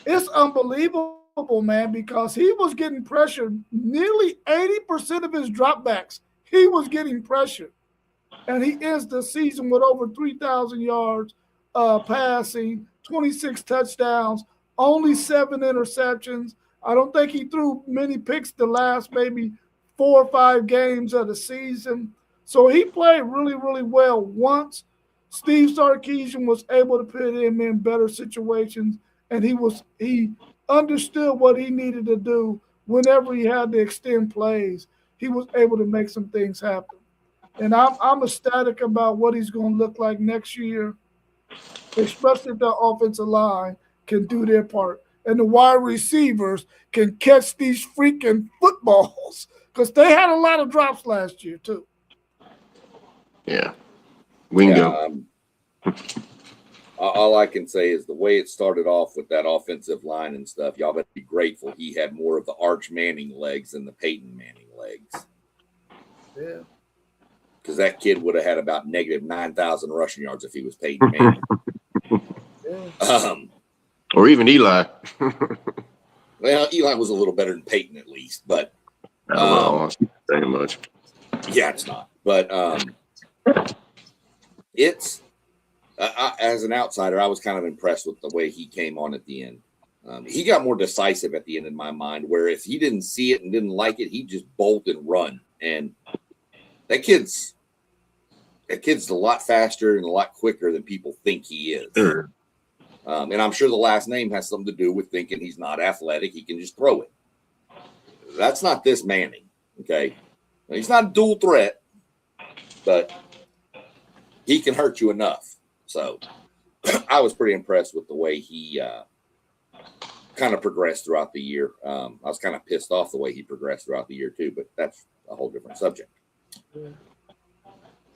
it's unbelievable, man, because he was getting pressured. Nearly 80% of his dropbacks, he was getting pressured. And he ends the season with over 3,000 yards passing, 26 touchdowns, only 7 interceptions. I don't think he threw many picks the last maybe 4 or 5 games of the season. So he played really, really well once Steve Sarkisian was able to put him in better situations, and he understood what he needed to do whenever he had to extend plays. He was able to make some things happen. And I'm ecstatic about what he's going to look like next year, especially if the offensive line can do their part and the wide receivers can catch these freaking footballs, because they had a lot of drops last year too. Yeah. Wingo. All I can say is the way it started off with that offensive line and stuff, y'all better be grateful he had more of the Arch Manning legs than the Peyton Manning legs. Yeah. Because that kid would have had about negative 9,000 rushing yards if he was Peyton Manning. Or even Eli. Well, Eli was a little better than Peyton at least, but Well, saying much. yeah, it's not. But it's as an outsider, I was kind of impressed with the way he came on at the end. He got more decisive at the end in my mind, where if he didn't see it and didn't like it, he'd just bolt and run. And that kid's a lot faster and a lot quicker than people think he is. Sure. And I'm sure the last name has something to do with thinking he's not athletic. He can just throw it. That's not this Manning. Okay. He's not a dual threat, but he can hurt you enough. So I was pretty impressed with the way he kind of progressed throughout the year. I was kind of pissed off the way he progressed throughout the year too, but that's a whole different subject.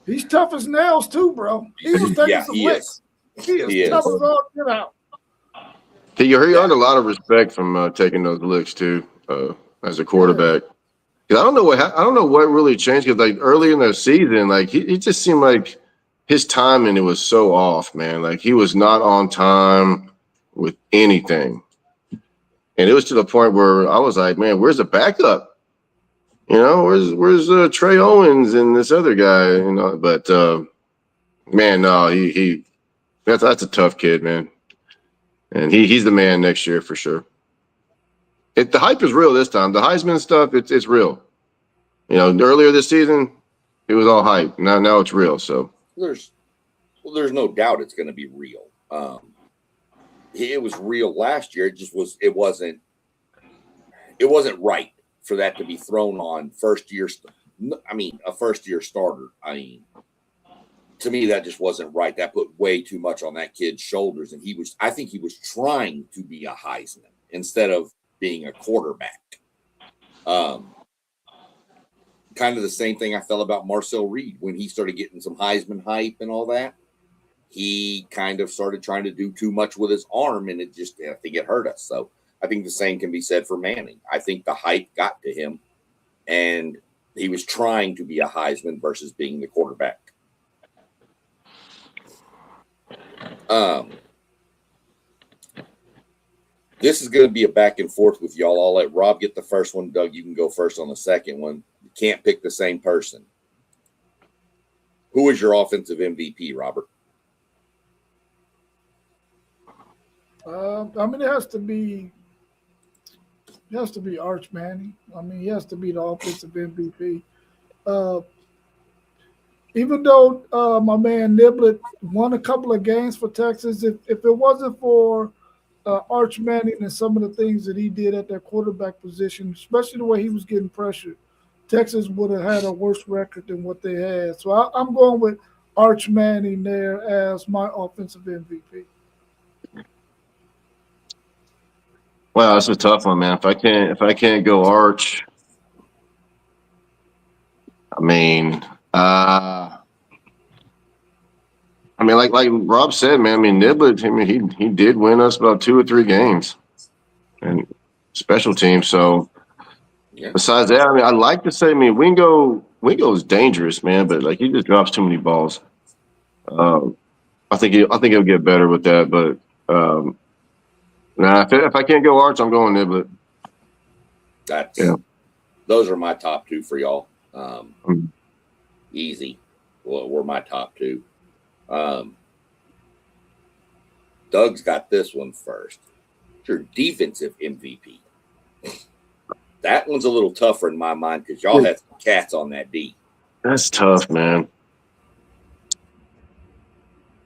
He's tough as nails too, bro. He was taking some licks. He is tough as all get out. He earned a lot of respect from taking those licks too, as a quarterback. Because I don't know what really changed. Because like early in the season, like he just seemed like his timing, it was so off, man. Like he was not on time with anything, and it was to the point where I was like, man, where's the backup? You know, where's Trey Owens and this other guy? You know, but man, no, that's a tough kid, man. And he's the man next year for sure. The hype is real this time. The Heisman stuff, it's real. You know, earlier this season, it was all hype. Now it's real. So there's no doubt it's going to be real. It was real last year. It wasn't right for that to be thrown on first year. I mean, a first year starter. I mean, to me, that just wasn't right. That put way too much on that kid's shoulders. And I think he was trying to be a Heisman instead of being a quarterback. Kind of the same thing I felt about Marcel Reed when he started getting some Heisman hype and all that. He kind of started trying to do too much with his arm, and I think it hurt us. So I think the same can be said for Manning. I think the hype got to him, and he was trying to be a Heisman versus being the quarterback. This is going to be a back and forth with y'all. I'll let Rob get the first one. Doug, you can go first on the second one. You can't pick the same person. Who is your offensive MVP, Robert? I mean, it has to be Arch Manning. I mean, he has to be the offensive MVP. Even though my man Niblett won a couple of games for Texas, if it wasn't for Arch Manning and some of the things that he did at that quarterback position, especially the way he was getting pressured, Texas would have had a worse record than what they had. So I'm going with Arch Manning there as my offensive MVP. Wow, that's a tough one, man. If I can't go Arch, I mean, like Rob said, man. I mean, Niblett. I mean, he did win us about 2 or 3 games, and special teams. So besides that, I mean, I'd like to say, I mean, Wingo is dangerous, man, but like he just drops too many balls. I think he'll get better with that, but if I can't go Arch, I'm going Niblett. Those are my top 2 for y'all. Easy. Well, we're my top 2. Doug's got this one first. It's your defensive MVP. That one's a little tougher in my mind because y'all had some cats on that D. That's tough, man.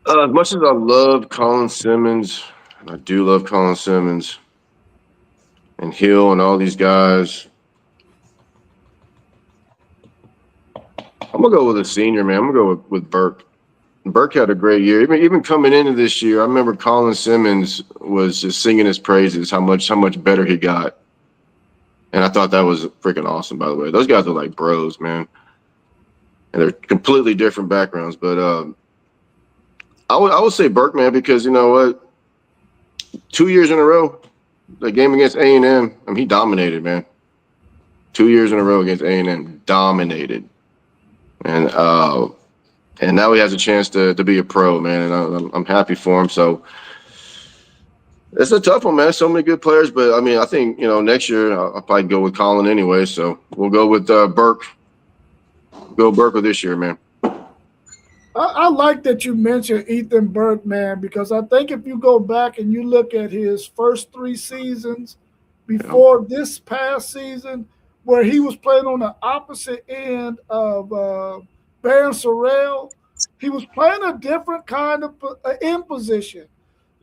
As much as I love Colin Simmons, and I do love Colin Simmons and Hill and all these guys, I'm gonna go with a senior, man. I'm gonna go with Burke. Burke had a great year. Even coming into this year, I remember Colin Simmons was just singing his praises, how much better he got. And I thought that was freaking awesome, by the way. Those guys are like bros, man. And they're completely different backgrounds. But I would say Burke, man, because you know what? 2 years in a row, the game against A&M, I mean, he dominated, man. 2 years in a row against A&M, dominated. And now he has a chance to be a pro, man, and I'm happy for him. So It's a tough one, man. So many good players, but I mean, I think next year I'll probably go with Colin anyway. So we'll go with Burke. Go Burke with this year, man. I like that you mentioned Ethan Burke, man, because I think if you go back and you look at his first 3 seasons before this past season, where he was playing on the opposite end of Baron Sorrell, he was playing a different kind of end position.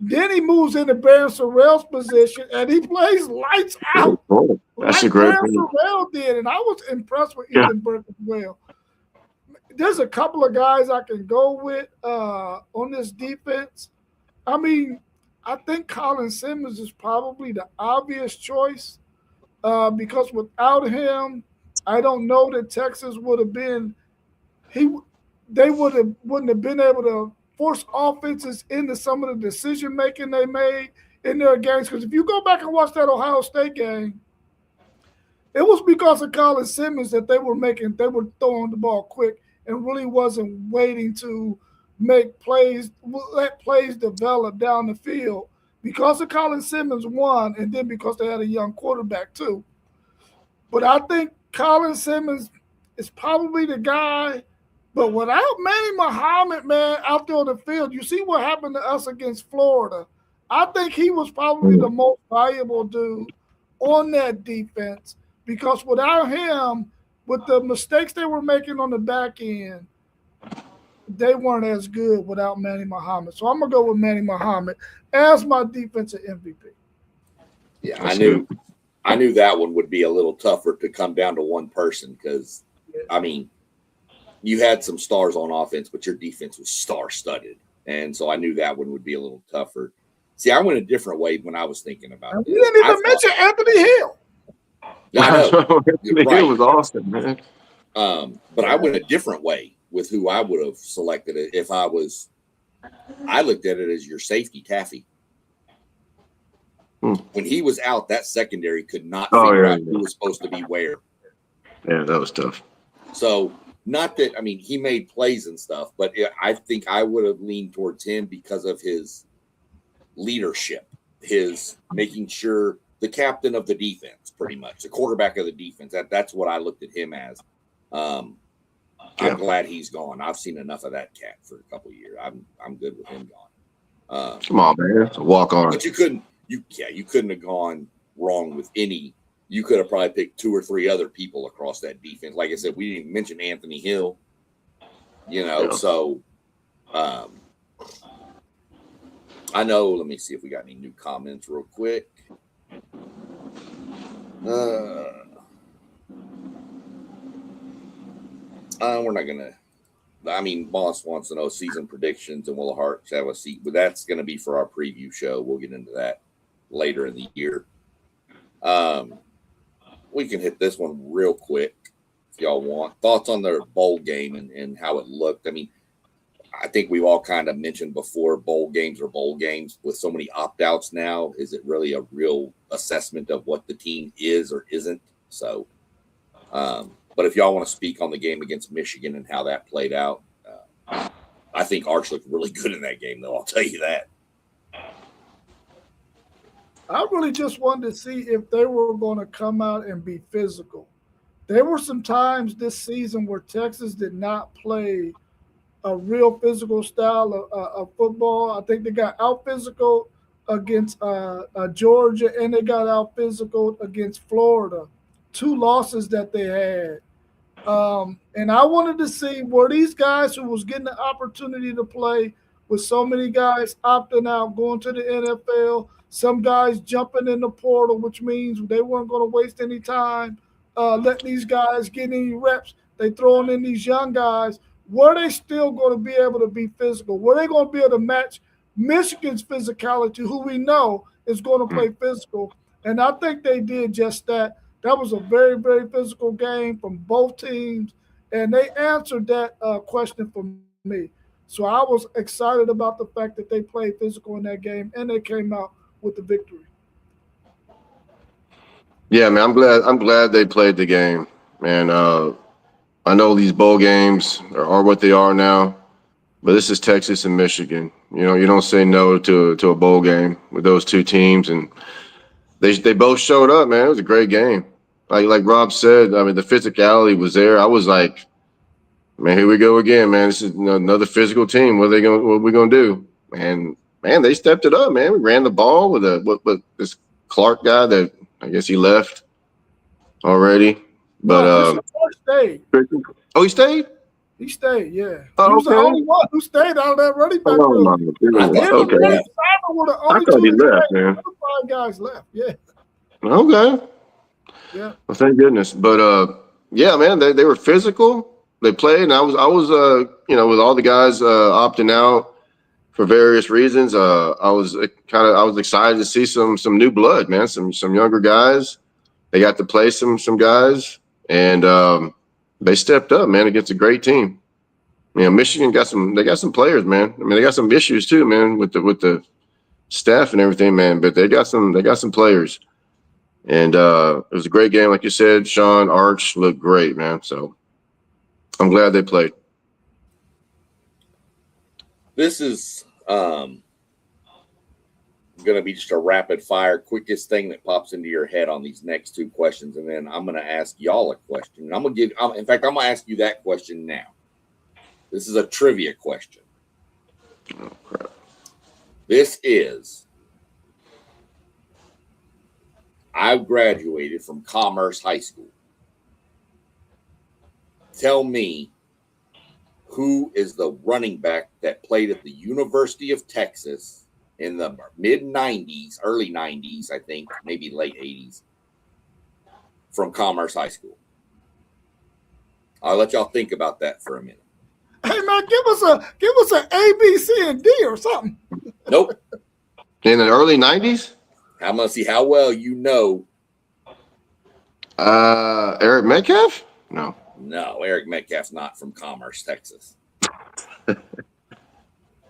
Then he moves into Baron Sorrell's position and he plays lights out That's a like great Baron point. Sorrell did. And I was impressed with Ethan Burke as well. There's a couple of guys I can go with on this defense. I mean, I think Colin Simmons is probably the obvious choice because without him, I don't know that Texas would have been they wouldn't have been able to force offenses into some of the decision making they made in their games. Because if you go back and watch that Ohio State game, it was because of Colin Simmons that they were throwing the ball quick and really wasn't waiting to make plays, let plays develop down the field. Because of Colin Simmons, one, and then because they had a young quarterback too. But I think Colin Simmons is probably the guy. But without Manny Muhammad, man, out there on the field, you see what happened to us against Florida. I think he was probably the most valuable dude on that defense because without him, with the mistakes they were making on the back end, they weren't as good without Manny Muhammad. So I'm going to go with Manny Muhammad as my defensive MVP. Yeah, I knew that one would be a little tougher to come down to one person because, I mean, you had some stars on offense, but your defense was star-studded. And so I knew that one would be a little tougher. See, I went a different way when I was thinking about it. You didn't even mention Anthony Hill. I know. Right. It was awesome, man. But I went a different way with who I would have selected it if I looked at it as your safety, Taffy. When he was out, that secondary could not figure out who was supposed to be where. Yeah, that was tough. So, not that, I mean, he made plays and stuff, but I think I would have leaned towards him because of his leadership, his making sure the captain of the defense, pretty much, the quarterback of the defense. That's what I looked at him as. I'm glad he's gone. I've seen enough of that cat for a couple of years. I'm good with him gone. Come on, man. It's a walk on. But you couldn't have gone wrong with any. You could have probably picked 2 or 3 other people across that defense. Like I said, we didn't mention Anthony Hill. So I know. Let me see if we got any new comments real quick. We're not gonna. I mean, Boss wants to know season predictions, and will the Hearts have a seat? But that's going to be for our preview show. We'll get into that later in the year. We can hit this one real quick if y'all want. Thoughts on their bowl game and how it looked. I mean, I think we've all kind of mentioned before bowl games are bowl games. With so many opt-outs now, is it really a real assessment of what the team is or isn't? So, but if y'all want to speak on the game against Michigan and how that played out, I think Arch looked really good in that game, though. I'll tell you that. I really just wanted to see if they were going to come out and be physical. There were some times this season where Texas did not play a real physical style of football. I think they got out physical against Georgia and they got out physical against Florida. 2 losses that they had. And I wanted to see were these guys who was getting the opportunity to play with so many guys opting out, going to the NFL, some guys jumping in the portal, which means they weren't going to waste any time letting these guys get any reps. They throwing in these young guys. Were they still going to be able to be physical? Were they going to be able to match Michigan's physicality, who we know is going to play physical? And I think they did just that. That was a very, very physical game from both teams, and they answered that question for me. So I was excited about the fact that they played physical in that game, and they came out with the victory. Yeah, man, I'm glad they played the game, man. I know these bowl games are what they are now. But this is Texas and Michigan. You know, you don't say no to a bowl game with those two teams, and they both showed up, man. It was a great game. Like Rob said, I mean, the physicality was there. I was like, man, here we go again, man. This is another physical team. What are we gonna do? And man, they stepped it up, man. We ran the ball with this Clark guy that I guess he left already. But no, stayed. Oh, he stayed? He stayed, yeah. Oh, he was okay. the only one who stayed out of that running back Oh, my room. goodness. Okay. I thought he left, man. The 5 guys left, yeah. Okay. Yeah. Well, thank goodness. But yeah, man, they were physical. They played, and I was with all the guys opting out for various reasons. I was excited to see some new blood, man. Some younger guys. They got to play some guys, and they stepped up, man, against a great team. You know, Michigan got some players, man. I mean, they got some issues too, man, with the staff and everything, man. But they got some players. And it was a great game, like you said. Sean Arch looked great, man. So I'm glad they played. This is going to be just a rapid fire, quickest thing that pops into your head on these next 2 questions, and then I'm going to ask y'all a question. I'm going to ask you that question now. This is a trivia question. Oh, crap. This is. I graduated from Commerce High School. Tell me who is the running back that played at the University of Texas in the mid-90s, early 90s, I think, maybe late 80s, from Commerce High School. I'll let y'all think about that for a minute. Hey, man, give us an A, B, C, and D or something. Nope. In the early 90s? I'm going to see how well you know. Eric Metcalf? No. No, Eric Metcalf's not from Commerce, Texas.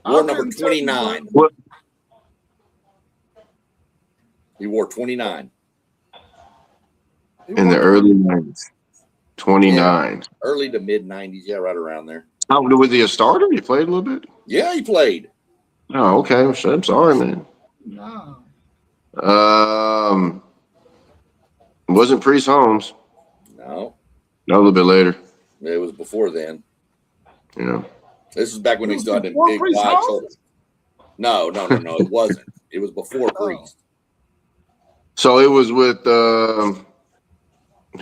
Wore number 29. What? He wore 29. In the early 90s. 29. Yeah, early to mid 90s. Yeah, right around there. How, was he a starter? He played a little bit? Yeah, he played. Oh, okay. I'm sorry, man. No. It wasn't Priest Holmes. No. No, a little bit later. It was before then. Yeah. This was back when he still had the big wide shoulders. No. It wasn't. It was before Priest. So it was with who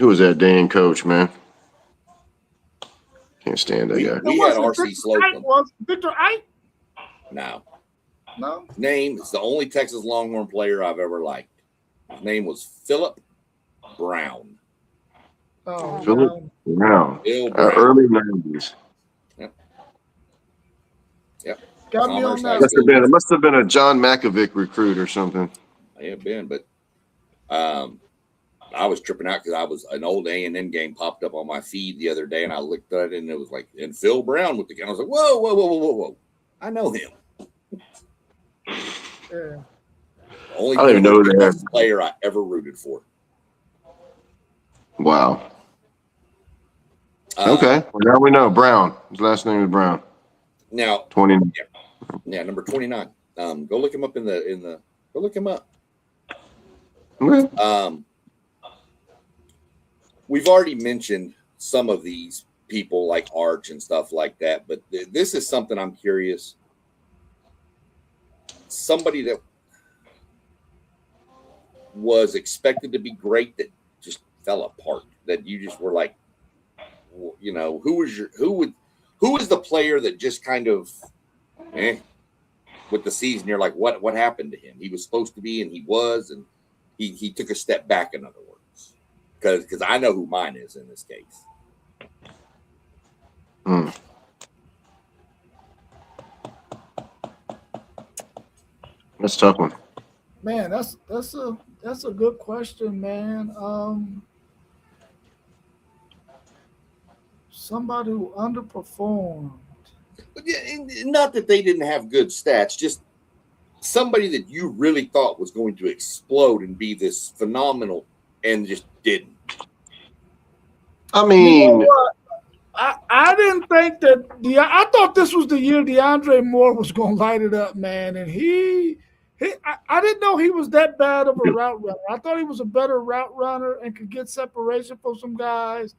was that dang coach, man? Can't stand that guy. We had R.C. Slocum. Victor Ike? No. His name is the only Texas Longhorn player I've ever liked. His name was Philip Brown. Oh, Philip Brown. Bill Brown. Early 90s. Yep. got me on that. It must have been a John Makovic recruit or something. May have been, but I was tripping out because I was an old A&M game popped up on my feed the other day, and I looked at it, and it was like, and Phil Brown with the gun. I was like, whoa. I know him. Yeah. Only I don't even know who they are. player I ever rooted for. Wow. Okay. Well, now we know Brown. His last name is Brown. Now 20. Yeah, number 29. Go look him up in the go look him up. Okay. We've already mentioned some of these people like Arch and stuff like that, but this is something I'm curious. Somebody that was expected to be great that just fell apart. That you just were like, you know, who was the player that just kind of with the season? You're like, what happened to him? He was supposed to be, and he was, and he took a step back. In other words, because I know who mine is in this case. That's a tough one. Man, that's a good question, man. Somebody who underperformed. Not that they didn't have good stats, just somebody that you really thought was going to explode and be this phenomenal and just didn't. I mean, You know what? I didn't think that I thought this was the year DeAndre Moore was going to light it up, man. And I didn't know he was that bad of a route runner. I thought he was a better route runner and could get separation from some guys.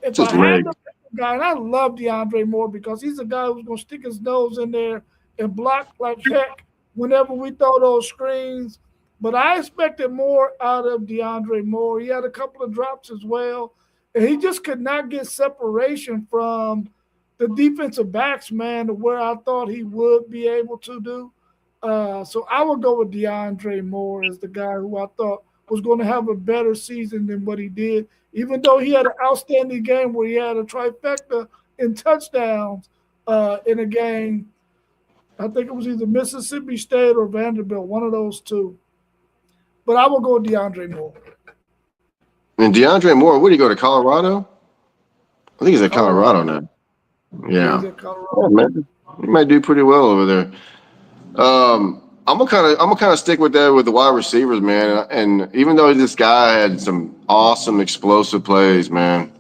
If Just I had legs. to pick a guy, and I love DeAndre Moore because he's a guy who's going to stick his nose in there and block like heck whenever we throw those screens. But I expected more out of DeAndre Moore. He had a couple of drops as well. And he just could not get separation from the defensive backs, man, to where I thought he would be able to do. So I would go with DeAndre Moore as the guy who I thought was going to have a better season than what he did, even though he had an outstanding game where he had a trifecta in touchdowns in a game. I think it was either Mississippi State or Vanderbilt, one of those two. But I will go with DeAndre Moore. And DeAndre Moore, where did he go to Colorado? I think he's at Colorado now. Yeah. He's at Colorado. Oh, man. He might do pretty well over there. I'm gonna kind of stick with that with the wide receivers, man. And even though this guy had some awesome explosive plays, man,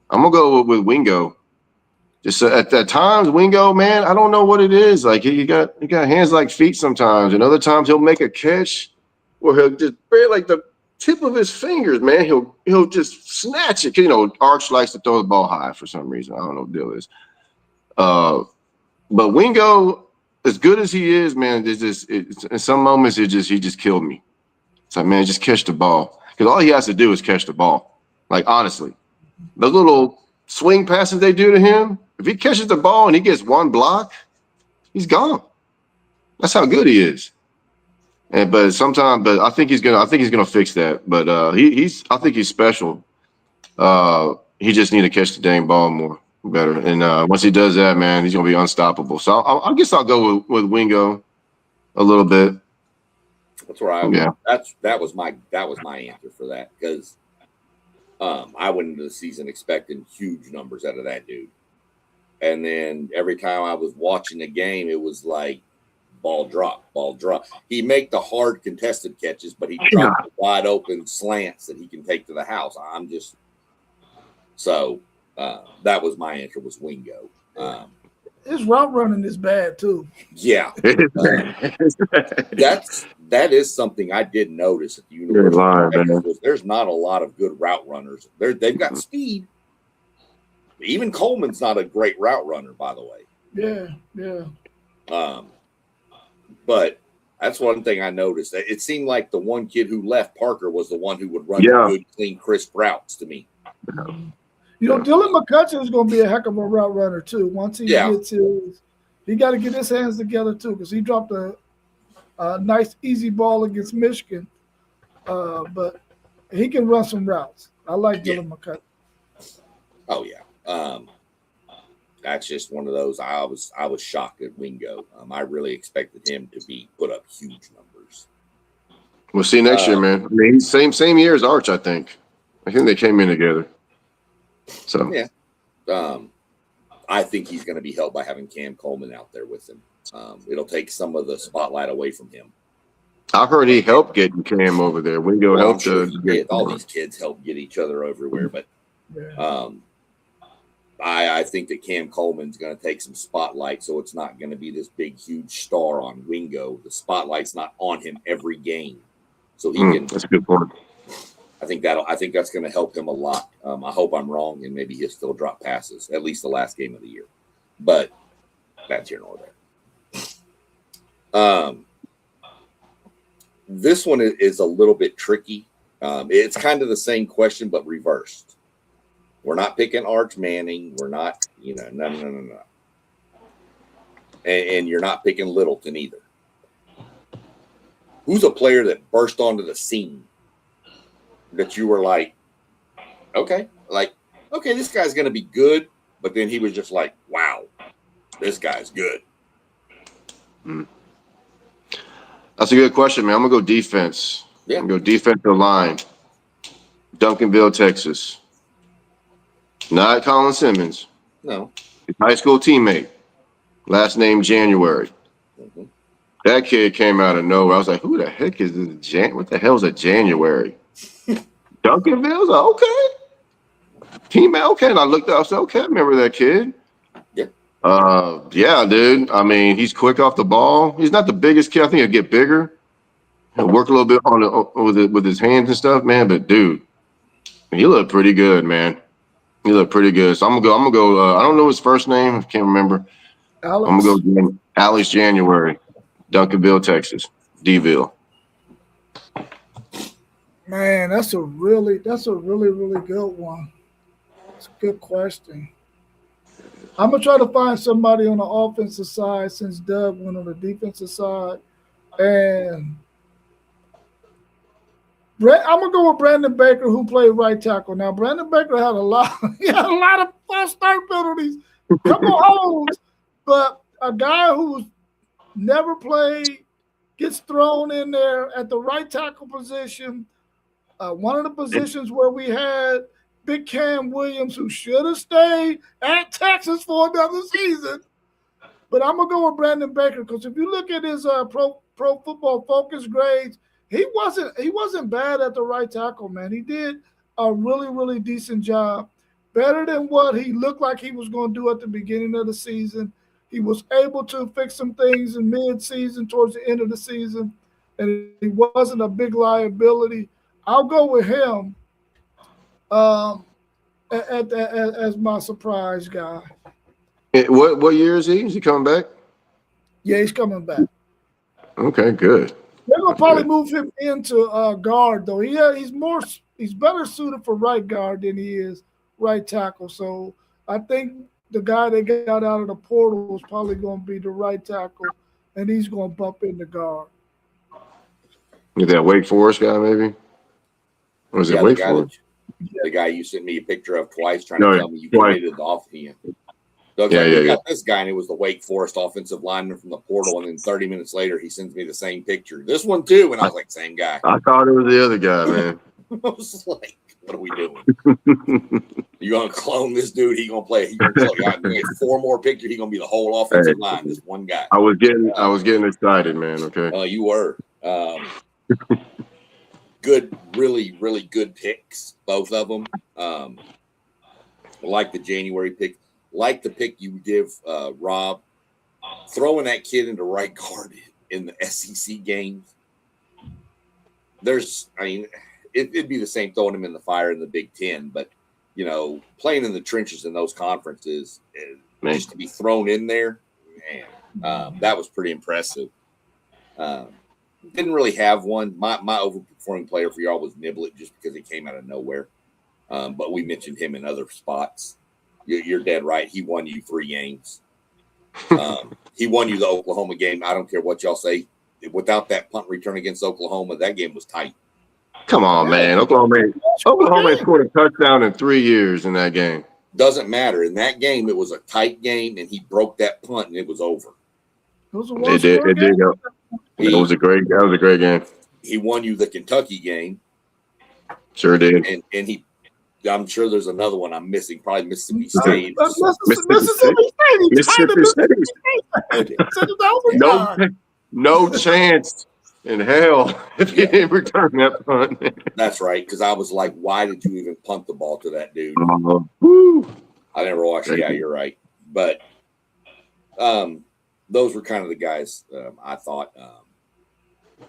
I'm gonna go with Wingo. Just at times, Wingo, man, I don't know what it is. Like he got hands like feet sometimes, and other times he'll make a catch where he'll just barely like the tip of his fingers, man. He'll just snatch it. You know, Arch likes to throw the ball high for some reason. I don't know what the deal is. But Wingo, as good as he is, man, in some moments he just killed me. It's like, man, just catch the ball, because all he has to do is catch the ball. Like honestly, those little swing passes they do to him, if he catches the ball and he gets one block, he's gone. That's how good he is. But I think he's gonna fix that. But I think he's special. He just need to catch the dang ball more better. And once he does that, man, he's gonna be unstoppable. So I guess I'll go with Wingo a little bit. That's where that was my answer for that, because I went into the season expecting huge numbers out of that dude. And then every time I was watching the game, it was like ball drop. He make the hard contested catches, but he dropped the wide open slants that he can take to the house. That was my answer, was Wingo. His route running is bad too. Yeah. That is something I did notice at the University of Texas. There's not a lot of good route runners. They've got speed. Even Coleman's not a great route runner, by the way. Yeah. But that's one thing I noticed. It seemed like the one kid who left, Parker, was the one who would run good, clean, crisp routes to me. You know, Dylan McCutcheon is going to be a heck of a route runner too. Once he gets he got to get his hands together too, because he dropped a nice easy ball against Michigan. But he can run some routes. I like Dylan McCutcheon. Oh yeah. That's just one of those. I was shocked at Wingo. I really expected him to put up huge numbers. We'll see next year, man. I mean, same year as Arch, I think. I think they came in together. So yeah, I think he's going to be helped by having Cam Coleman out there with him. It'll take some of the spotlight away from him. I heard he helped getting Cam over there. Wingo helped all these kids help get each other everywhere, but I think that Cam Coleman's going to take some spotlight, so it's not going to be this big, huge star on Wingo. The spotlight's not on him every game, so he can. That's a good point. I think that's going to help him a lot. I hope I'm wrong, and maybe he'll still drop passes, at least the last game of the year. But that's here nor there. This one is a little bit tricky. It's kind of the same question, but reversed. We're not picking Arch Manning. We're not, no. And you're not picking Littleton either. Who's a player that burst onto the scene that you were like, okay, this guy's going to be good, but then he was just like, wow, this guy's good. That's a good question, man. I'm going to go defense. Yeah. I'm going to go defensive line. Duncanville, Texas. Not Colin Simmons. No. His high school teammate. Last name January. Mm-hmm. That kid came out of nowhere. I was like, who the heck is this? What the hell is a January? Duncanville? I was like, okay. Team okay. And I looked up, I said, okay, I remember that kid. Yeah. Yeah, dude. I mean, he's quick off the ball. He's not the biggest kid. I think he'll get bigger. He'll work a little bit with his hands and stuff, man. But dude, he looked pretty good, man. He looked pretty good. So I'm gonna go. I don't know his first name. I can't remember. Alex. I'm gonna go Alex January, Duncanville, Texas, Deville. Man, that's a really good one. It's a good question. I'm gonna try to find somebody on the offensive side since Doug went on the defensive side, and I'm gonna go with Brandon Baker, who played right tackle. Now, Brandon Baker had a lot. He had a lot of false start penalties, couple holes, but a guy who's never played gets thrown in there at the right tackle position. One of the positions where we had Big Cam Williams, who should have stayed at Texas for another season. But I'm gonna go with Brandon Baker because if you look at his pro football focus grades, he wasn't bad at the right tackle, man. He did a really decent job, better than what he looked like he was going to do at the beginning of the season. He was able to fix some things in mid-season towards the end of the season, and he wasn't a big liability. I'll go with him as my surprise guy. What year is he? Is he coming back? Yeah, he's coming back. Okay, good. They're gonna probably move him into guard though. He's better suited for right guard than he is right tackle. So I think the guy they got out of the portal is probably gonna be the right tackle, and he's gonna bump into guard. Is that Wake Forest guy maybe? Or is it Wake Forest? The guy you sent me a picture of twice trying to tell me you committed the offhand. Doug's got this guy, and it was the Wake Forest offensive lineman from the portal, and then 30 minutes later, he sends me the same picture. This one, too, and I was like, same guy. I thought it was the other guy, man. I was like, what are we doing? You going to clone this dude? He going to play. He going to get 4 more pictures. He going to be the whole offensive line, this one guy. I was getting excited, man, okay? You were. Good, really good picks, both of them. Like the January pick. Like the pick you give Rob, throwing that kid into right guard in the SEC games. It'd be the same throwing him in the fire in the Big Ten, but playing in the trenches in those conferences, just to be thrown in there, man, that was pretty impressive. Didn't really have one. My overperforming player for y'all was Niblett, just because he came out of nowhere. But we mentioned him in other spots. You're dead right. He won you 3 games. He won you the Oklahoma game. I don't care what y'all say. Without that punt return against Oklahoma, that game was tight. Come on, man. Oklahoma scored a touchdown in 3 years in that game. Doesn't matter. In that game, it was a tight game, and he broke that punt, and it was over. It did. That was a great game. He won you the Kentucky game. Sure did. And I'm sure there's another one I'm missing. Probably Mississippi State. Mississippi State. No chance in hell if he didn't return that punt. That's right, because I was like, why did you even punt the ball to that dude? I never watched it. Yeah, you're right. But those were kind of the guys I thought.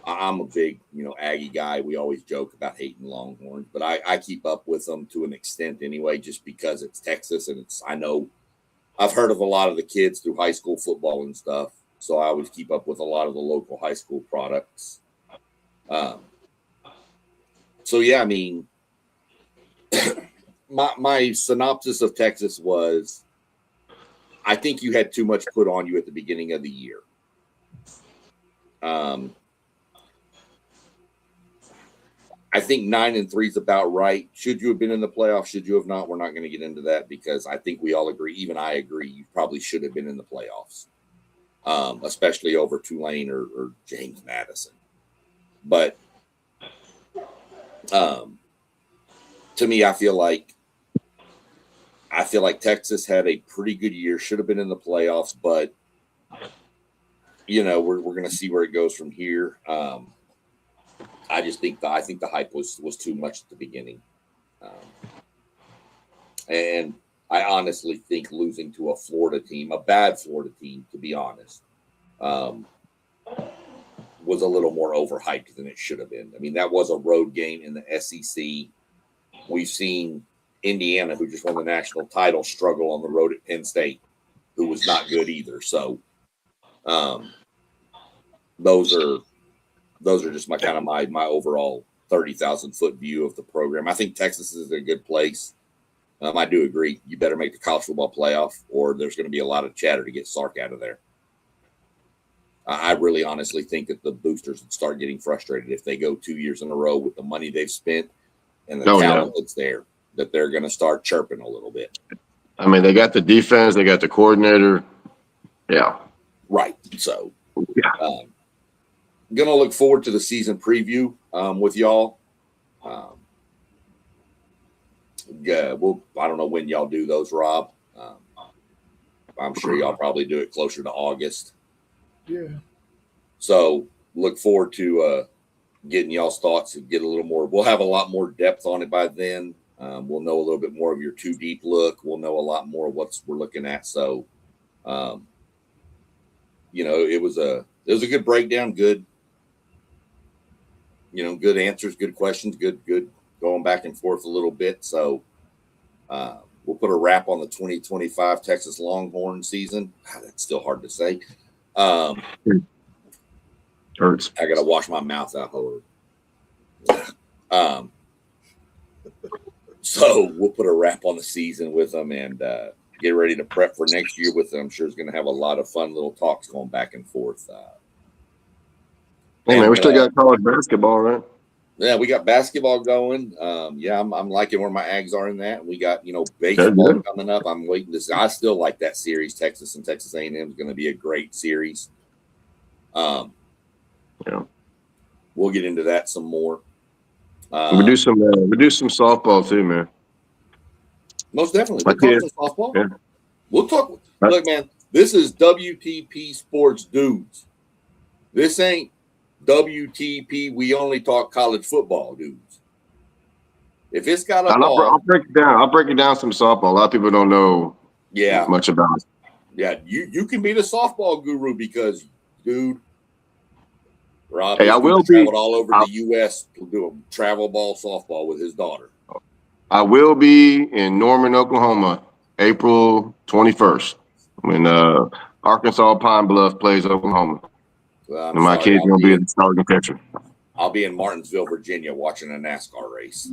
I'm a big, Aggie guy. We always joke about hating Longhorns, but I keep up with them to an extent anyway, just because it's Texas and I know I've heard of a lot of the kids through high school football and stuff. So I always keep up with a lot of the local high school products. So yeah, I mean, my synopsis of Texas was, I think you had too much put on you at the beginning of the year. I think 9-3 is about right. Should you have been in the playoffs? Should you have not? We're not going to get into that because I think we all agree, even I agree, you probably should have been in the playoffs, especially over Tulane or James Madison. But to me, I feel like Texas had a pretty good year, should have been in the playoffs, but we're going to see where it goes from here. I think the hype was too much at the beginning. And I honestly think losing to a Florida team, a bad Florida team, to be honest, was a little more overhyped than it should have been. I mean, that was a road game in the SEC. We've seen Indiana, who just won the national title, struggle on the road at Penn State, who was not good either. So those are just my kind of my overall 30,000-foot view of the program. I think Texas is a good place. I do agree. You better make the college football playoff, or there's going to be a lot of chatter to get Sark out of there. I really honestly think that the boosters would start getting frustrated if they go 2 years in a row with the money they've spent and the talent that's there, that they're going to start chirping a little bit. I mean, they got the defense, they got the coordinator. Yeah. Right. So, going to look forward to the season preview with y'all. I don't know when y'all do those, Rob. I'm sure y'all probably do it closer to August. Yeah. So look forward to getting y'all's thoughts and get a little more. We'll have a lot more depth on it by then. We'll know a little bit more of your too deep look. We'll know a lot more of what we're looking at. So, it was a good breakdown. Good, good answers, good questions, good going back and forth a little bit. So we'll put a wrap on the 2025 Texas Longhorn season. That's still hard to say. Hurts. I got to wash my mouth out. So we'll put a wrap on the season with them and get ready to prep for next year with them. I'm sure it's going to have a lot of fun little talks going back and forth. Hey, man, we still got college basketball, right? Yeah, we got basketball going. I'm liking where my Ags are in that. We got, baseball coming up. I'm waiting to see. I still like that series. Texas and Texas A&M is going to be a great series. We'll get into that some more. We do some softball too, man. Most definitely. We'll talk some softball. Yeah. We'll talk. Look, man, this is WTP Sports Dudes. This ain't WTP, we only talk college football, dudes. If it's got a ball, I'll break it down. I'll break it down some softball. A lot of people don't know much about it. Yeah, you can be the softball guru because, dude, Rob traveled all over the U.S. to do a travel ball softball with his daughter. I will be in Norman, Oklahoma, April 21st when Arkansas Pine Bluff plays Oklahoma. Well, and my kid's going to be in the starting pitcher. I'll be in Martinsville, Virginia, watching a NASCAR race.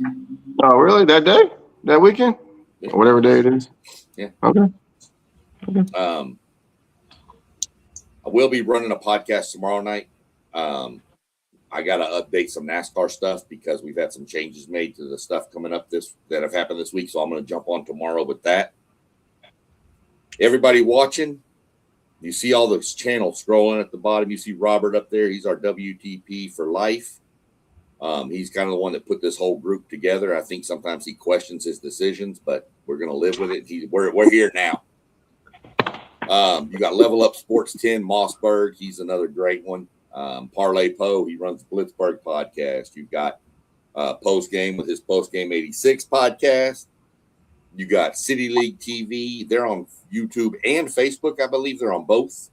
Oh, really? That day? That weekend? Yeah. Or whatever day it is? Yeah. Okay. I will be running a podcast tomorrow night. I got to update some NASCAR stuff because we've had some changes made to the stuff coming up that have happened this week. So I'm going to jump on tomorrow with that. Everybody watching, you see all those channels scrolling at the bottom. You see Robert up there. He's our WTP for life. He's kind of the one that put this whole group together. I think sometimes he questions his decisions, but we're going to live with it. We're here now. You got Level Up Sports 10, Mossberg. He's another great one. Parlay Poe, he runs the Blitzburg podcast. You've got Post Game with his Post Game 86 podcast. You got City League TV. They're on YouTube and Facebook. I believe they're on both.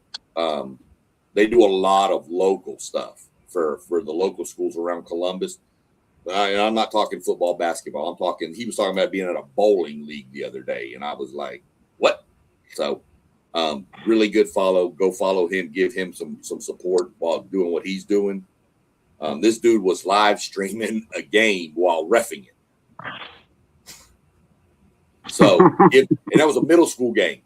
They do a lot of local stuff for the local schools around Columbus. And I'm not talking football, basketball. He was talking about being at a bowling league the other day. And I was like, what? So really good follow. Go follow him. Give him some support while doing what he's doing. This dude was live streaming a game while reffing it. So, and that was a middle school game.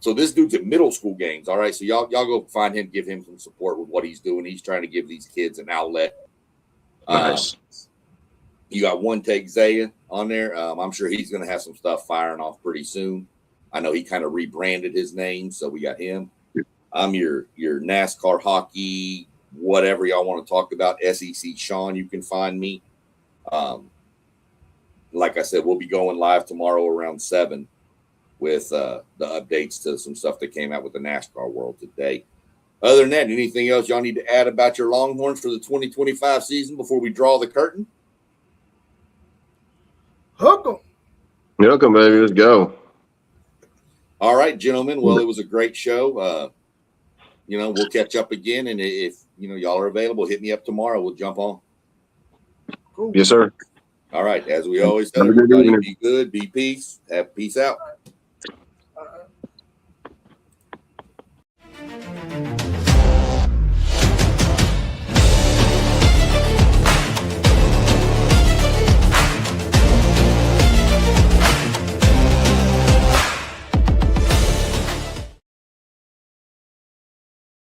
So this dude's at middle school games. All right. So y'all go find him, give him some support with what he's doing. He's trying to give these kids an outlet. Nice. You got One Take Zaya on there. I'm sure he's going to have some stuff firing off pretty soon. I know he kind of rebranded his name, so we got him. I'm your NASCAR, hockey, whatever y'all want to talk about. SEC Sean, you can find me. Like I said, we'll be going live tomorrow around 7 with the updates to some stuff that came out with the NASCAR world today. Other than that, anything else y'all need to add about your Longhorns for the 2025 season before we draw the curtain? Hook 'em. Welcome, baby. Let's go. All right, gentlemen. Well, it was a great show. We'll catch up again, and if y'all are available, hit me up tomorrow. We'll jump on. Cool. Yes, sir. All right. As we always tell Have a good everybody, evening. be good, be peace, have peace out.